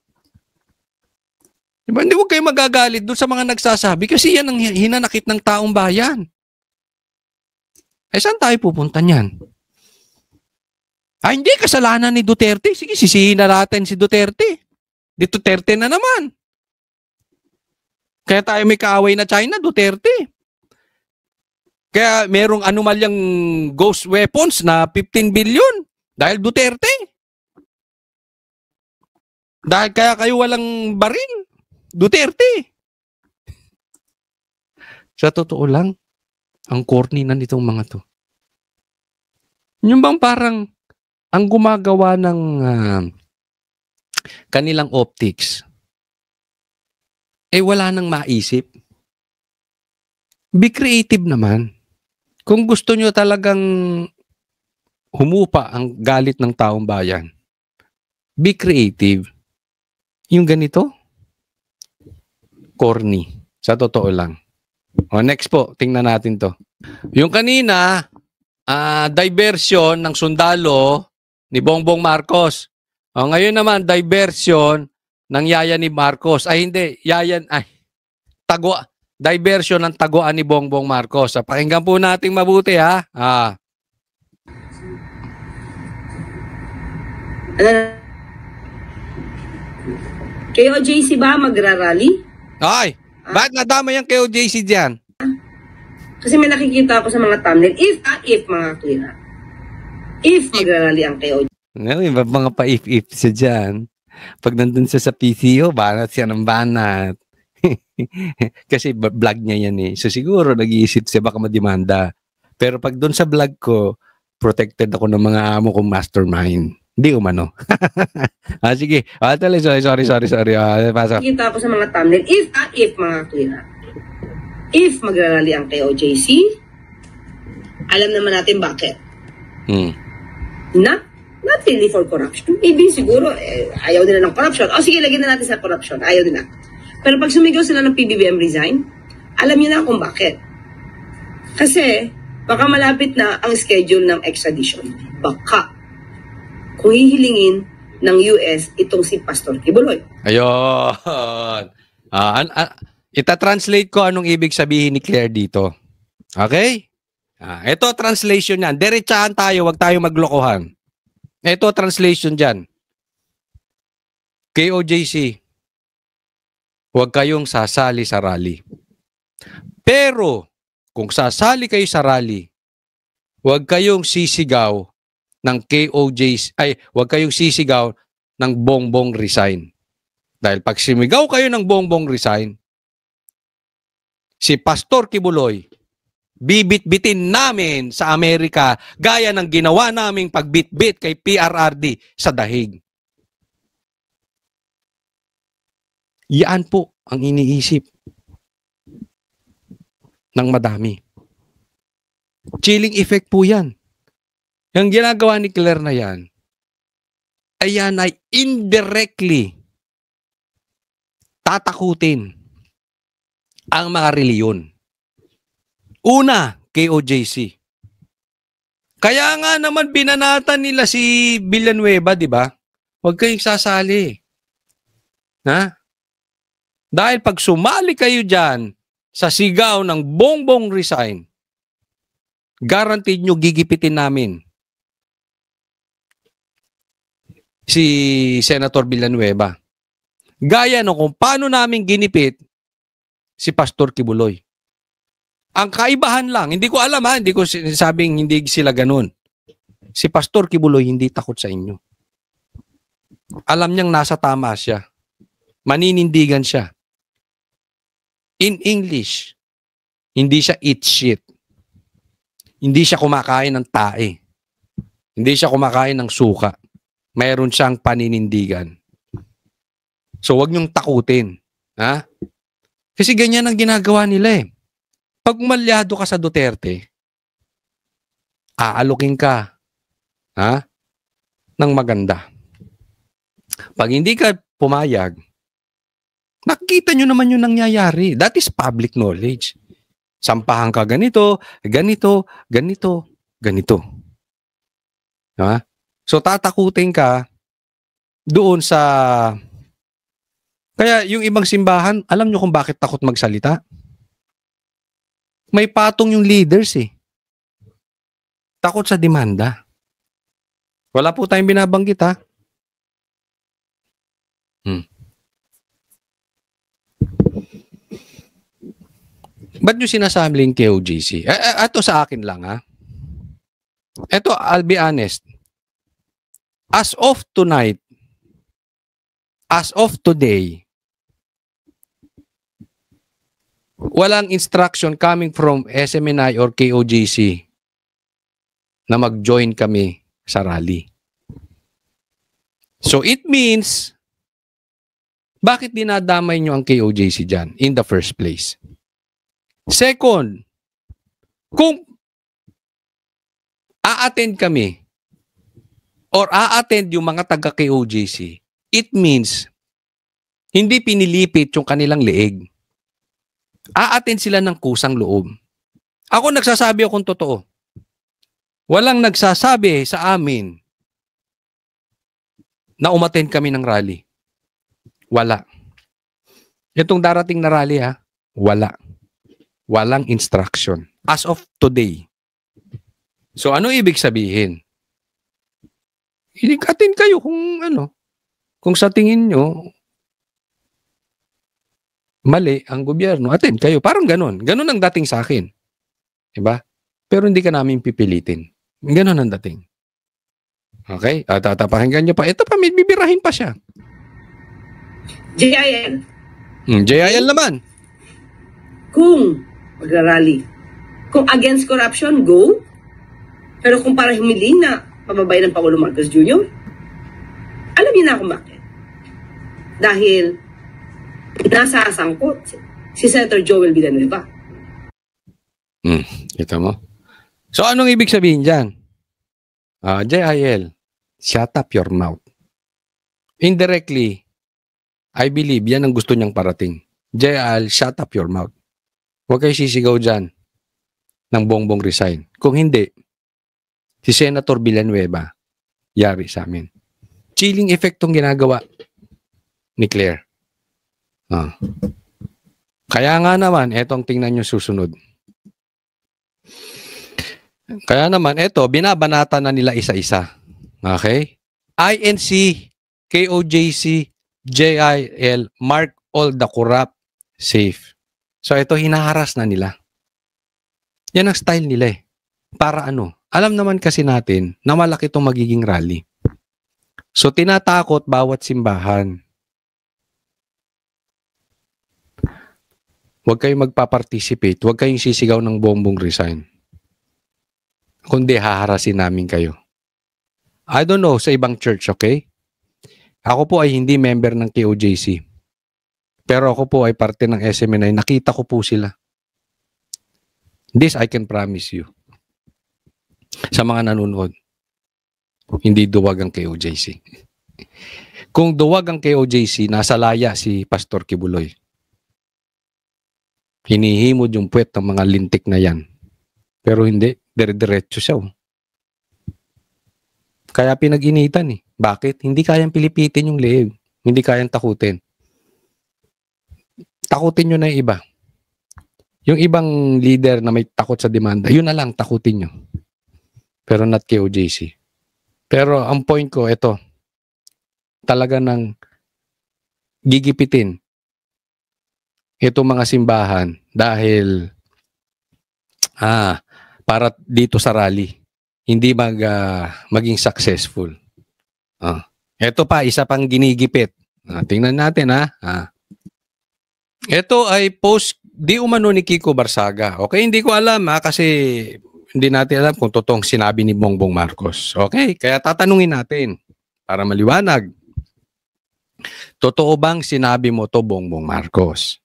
Diba? Hindi huwag kayo magagalit doon sa mga nagsasabi kasi yan ang hinanakit ng taong bayan. Eh, saan tayo pupunta niyan? Hindi, kasalanan ni Duterte. Sige, sisihin na natin si Duterte. Di Duterte na naman. Kaya tayo may kaaway na China, Duterte. Kaya merong anomalyang ghost weapons na 15 billion dahil Duterte. Dahil kaya kayo walang baril. Duterte. Sa totoo lang, ang corny na nitong mga to. Yung bang parang ang gumagawa ng kanilang optics, wala nang maisip. Be creative naman. Kung gusto nyo talagang humupa ang galit ng taong bayan, be creative. Yung ganito, corny. Sa totoo lang. O, next po, tingnan natin to. Yung kanina, diversion ng sundalo ni Bongbong Marcos. O, ngayon naman, diversion ng yaya ni Marcos. Diversion ng taguan ni Bongbong Marcos. Pakinggan po natin mabuti, ha? Kayo, JC ba magra-rally? Ay, bakit nadama yung KOJC dyan? Kasi may nakikita ako sa mga thumbnail. If mga kuya. If magra-rally ang KOJC. Mga pa-if siya dyan. Pag nandun siya sa PCO, banat siya ng banat. Kasi vlog niya yan eh. So siguro nag-iisip siya baka madimanda. Pero pag doon sa vlog ko, protected ako ng mga amo kong mastermind. Hindi umano. Sige. Sorry. Pasok. Nakikita ako sa mga thumbnail. If mga kuya. If magra-rally ang KOJC, alam naman natin bakit. Not not really for corruption. Maybe siguro, ayaw nila ng corruption. O sige, lagyan na natin sa corruption. Ayaw nila. Pero pag sumigaw sila ng PBBM resign, alam niyo na kung bakit. Kasi, baka malapit na ang schedule ng extradition. Baka. Kung hihilingin ng US itong si Pastor Kibuloy. Ayun. Ita-translate ko anong ibig sabihin ni Claire dito. Okay? Ito translation yan. Diretsahan tayo, wag tayo maglokohan. Ito translation dyan. KOJC, huwag kayong sasali sa rally. Pero, kung sasali kayo sa rally, huwag kayong sisigaw ng KOJC, huwag kayong sisigaw ng Bongbong resign. Dahil pag simigaw kayo ng Bongbong resign, si Pastor Kibuloy, bibit-bitin namin sa Amerika gaya ng ginawa naming pagbitbit kay PRRD sa dahig. Yan po ang iniisip ng madami. Chilling effect po yan. Yung ginagawa ni Claire na yan, ayan ay indirectly tatakutin ang mga reliyon. Una, KOJC. Kaya nga naman binanatan nila si Villanueva, di ba? Huwag kayong sasali. Dahil pag sumali kayo dyan sa sigaw ng Bongbong resign, guaranteed nyo gigipitin namin si Senator Villanueva. Gaya no kung paano namin ginipit si Pastor Kibuloy. Ang kaibahan lang, hindi ko alam hindi ko sinasabing hindi sila ganun. Si Pastor Kibuloy hindi takot sa inyo. Alam niyang nasa tama siya. Maninindigan siya. In English, hindi siya eat shit. Hindi siya kumakain ng tae. Hindi siya kumakain ng suka. Mayroon siyang paninindigan. So wag niyong takutin. Kasi ganyan ang ginagawa nila eh. Pag umalyado ka sa Duterte, aalukin ka ng maganda. Pag hindi ka pumayag, nakikita nyo naman yung nangyayari. That is public knowledge. Sampahan ka ganito, ganito, ganito, ganito. So tatakutin ka doon sa... Kaya yung ibang simbahan, alam nyo kung bakit takot magsalita? May patong yung leaders eh. Takot sa demanda. Wala po tayong binabanggit Ba't nyo sinasabing KOJC? Ito sa akin lang Ito, I'll be honest. As of tonight, as of today, walang instruction coming from SMNI or KOJC na mag-join kami sa rally. So it means, bakit dinadamay nyo ang KOJC dyan in the first place? Second, kung a-attend kami or a-attend yung mga taga-KOJC, it means hindi pinilipit yung kanilang leeg. A-attend sila ng kusang loob. Ako nagsasabi akong totoo. Walang nagsasabi sa amin na umattend kami ng rally. Wala. Itong darating na rally wala. Walang instruction. As of today. So ano ibig sabihin? Attend kayo kung sa tingin nyo mali ang gobyerno, attend kayo. Parang ganun. Ganun ang dating sa akin. Diba? Pero hindi ka namin pipilitin. Ganun ang dating. Okay? At pakinggan nyo pa. Ito pa, may bibirahin pa siya. JIL. JIL naman. Kung magrarally, kung against corruption, go. Pero kung para humiling na pababay ng Pangulo Marcos Jr., alam niyo na kung bakit. Dahil nasa sangkot si Senator Joel Villanueva. Kita mo? So, anong ibig sabihin dyan? JIL. Shut up your mouth. Indirectly, I believe yan ang gusto niyang parating. JL, shut up your mouth. Huwag kayo sisigaw dyan ng Bongbong resign. Kung hindi, si Senator Villanueva, yari sa amin. Chilling effect tong ginagawa ni Claire. Kaya nga naman, etong tingnan nyo susunod. Kaya naman, eto, binabanata na nila isa-isa. Okay? INC, KOJC, JIL, mark all the corrupt safe. So ito, hinaharas na nila. Yan ang style nila eh. Para ano? Alam naman kasi natin na malaki itong magiging rally. So tinatakot bawat simbahan. Huwag kayong magpa-participate. Huwag kayong sisigaw ng Bongbong resign. Kundi haharasin namin kayo. I don't know sa ibang church, okay? Ako po ay hindi member ng KOJC. Pero ako po ay parte ng SMNI. Nakita ko po sila. This I can promise you. Sa mga nanonood. Hindi duwag ang KOJC. Kung duwag ang KOJC, nasa laya si Pastor Kibuloy. Hinihimod yung puwet ng mga lintik na yan. Pero hindi, dire-diretso siya. Kaya pinag-initan eh. Bakit? Hindi kayang pilipitin yung leeg. Hindi kayang takutin. Takutin nyo na yung iba. Yung ibang leader na may takot sa demanda, yun na lang, takutin nyo. Pero not KOJC. Pero ang point ko, ito, talaga nang gigipitin itong mga simbahan dahil para dito sa rally hindi maging successful. Ito pa, isa pang ginigipit. Tingnan natin Ito ay post di umano ni Kiko Barsaga. Okay, hindi ko alam kasi hindi natin alam kung totoong sinabi ni Bongbong Marcos. Okay, kaya tatanungin natin para maliwanag. Totoo bang sinabi mo to, Bongbong Marcos?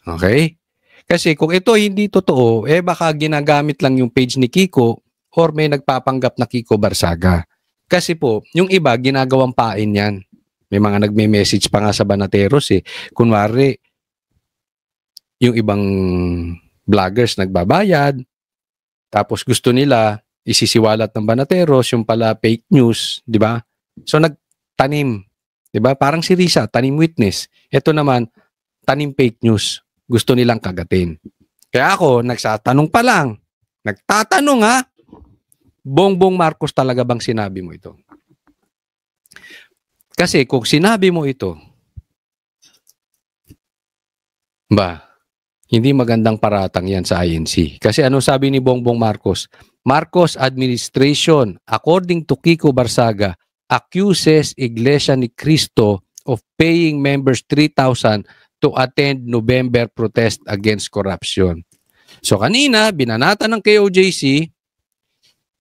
Okay? Kasi kung ito hindi totoo, baka ginagamit lang yung page ni Kiko or may nagpapanggap na Kiko Barsaga. Kasi po, yung iba, ginagawang pain yan. May mga nagme-message pa nga sa Banateros eh. Kunwari, yung ibang vloggers nagbabayad, tapos gusto nila isisiwalat ng Banateros, yung pala fake news, di ba? So nagtanim, di ba? Parang si Risa, tanim witness. Ito naman, tanim fake news. Gusto nilang kagatin. Kaya ako, nagsatanong pa lang. Nagtatanong Bongbong Marcos talaga bang sinabi mo ito? Kasi kung sinabi mo ito, hindi magandang paratang yan sa INC. Kasi ano sabi ni Bongbong Marcos? Marcos administration, according to Kiko Barsaga, accuses Iglesia ni Cristo of paying members 3,000 to attend November protest against corruption. So kanina, binanata ng KOJC,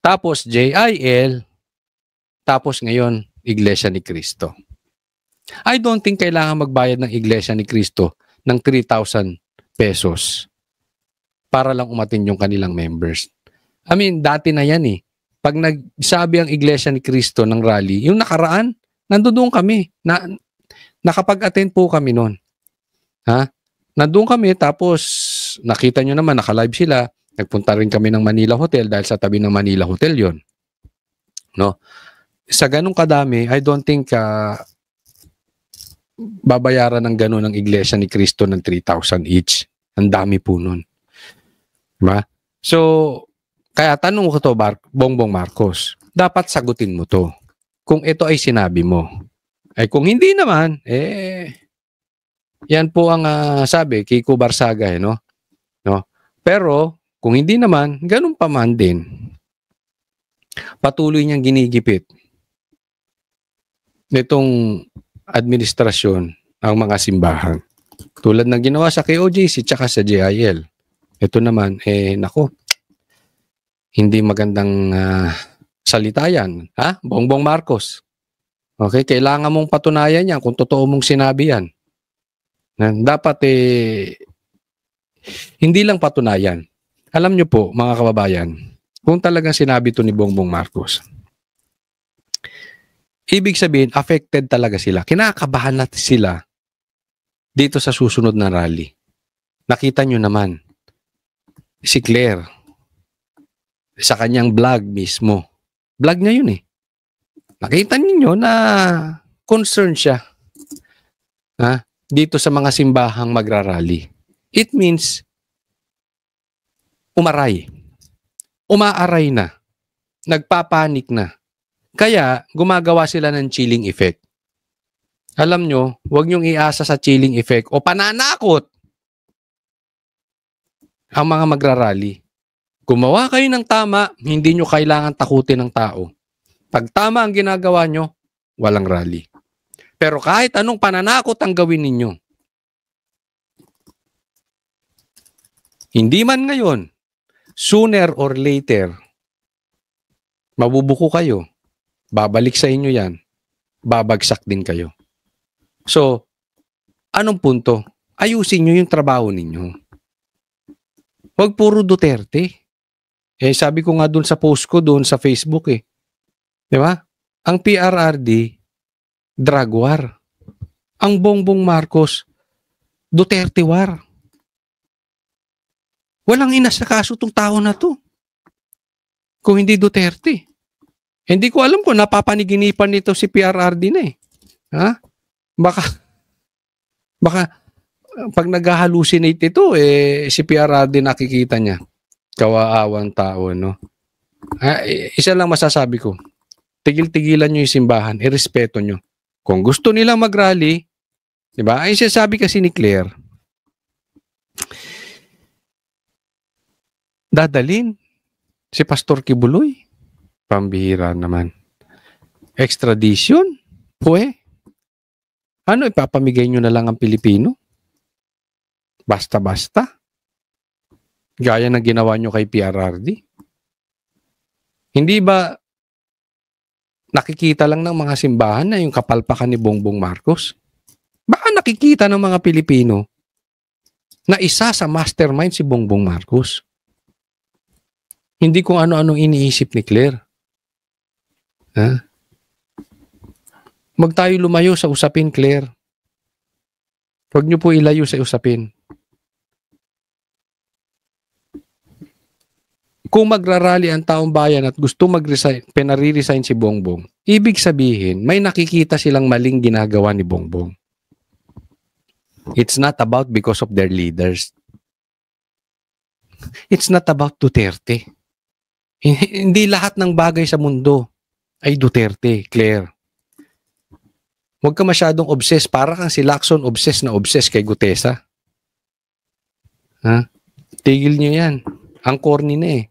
tapos JIL, tapos ngayon, Iglesia ni Cristo. I don't think kailangan magbayad ng Iglesia ni Cristo ng 3,000 pesos para lang umatin yung kanilang members. I mean, dati na yan eh. Pag nagsabi ang Iglesia ni Cristo ng rally, yung nakaraan, nandoon kami. Nakapag-attend po kami noon. Nandoon kami, tapos nakita nyo naman, naka-live sila. Nagpunta rin kami ng Manila Hotel dahil sa tabi ng Manila Hotel yon. No? Sa ganung kadami, I don't think babayaran ng ganun ng Iglesia ni Cristo ng 3,000 each. Ang dami po nun. Diba? So, kaya tanong ko to, Bongbong Marcos, dapat sagutin mo to. Kung ito ay sinabi mo. Ay kung hindi naman, yan po ang sabi, Kiko Barsaga, no? Pero, kung hindi naman, ganun pa man din. Patuloy niyang ginigipit nitong administrasyon ang mga simbahan. Tulad ng ginawa sa KOJC tsaka sa JIL. Ito naman, hindi magandang salita yan. Bongbong Marcos. Okay, kailangan mong patunayan yan kung totoo mong sinabi yan. Dapat hindi lang patunayan. Alam nyo po, mga kababayan, kung talagang sinabi to ni Bongbong Marcos, Ibig sabihin, affected talaga sila. Kinakabahan natin sila dito sa susunod na rally. Nakita nyo naman, si Claire, sa kanyang vlog mismo. Vlog niya yun eh. Nakita ninyo na concerned siya dito sa mga simbahang magrarally. It means, umaaray na, nagpapanik na. Kaya, gumagawa sila ng chilling effect. Alam nyo, huwag nyong iasa sa chilling effect o pananakot ang mga magrarally. Gumawa kayo ng tama, hindi nyo kailangan takutin ng tao. Pag tama ang ginagawa nyo, walang rally. Pero kahit anong pananakot ang gawin ninyo, hindi man ngayon, sooner or later, mabubuko kayo. Babalik sa inyo yan. Babagsak din kayo. So, anong punto? Ayusin nyo yung trabaho ninyo. Huwag puro Duterte. Sabi ko nga doon sa post ko, doon sa Facebook Di ba? Ang PRRD, drug war. Ang Bongbong Marcos, Duterte war. Walang inasakaso tong tao na to. Kung hindi Duterte. Hindi ko alam kung napapaniginipan nito si PRRD na Baka pag nag-hallucinate ito, si PRRD nakikita niya. Kawaawang tao, no? Isa lang masasabi ko. Tigil-tigilan nyo yung simbahan. Irespeto nyo. Kung gusto nilang mag-rally, di ba? Ay sinasabi kasi ni Claire, dadalin si Pastor Kibuloy. Pambihira naman. Extradition? Ano, ipapamigay nyo na lang ang Pilipino? Basta-basta? Gaya ng ginawa nyo kay PRRD? Hindi ba nakikita lang ng mga simbahan na yung kapalpakan ni Bongbong Marcos? Baka nakikita ng mga Pilipino na isa sa mastermind si Bongbong Marcos. Hindi kung ano-anong iniisip ni Claire. Huwag tayo lumayo sa usapin, Claire. Huwag niyo po ilayo sa usapin. Kung magrarally ang taong bayan at gusto mag-resign, penari-resign si Bongbong, ibig sabihin, may nakikita silang maling ginagawa ni Bongbong. It's not about because of their leaders. It's not about Duterte. Hindi lahat ng bagay sa mundo ay Duterte, Claire. Huwag ka masyadong obsessed. Para kang si Lacson obsessed kay Gutesa. Tigil niyo yan. Ang corny na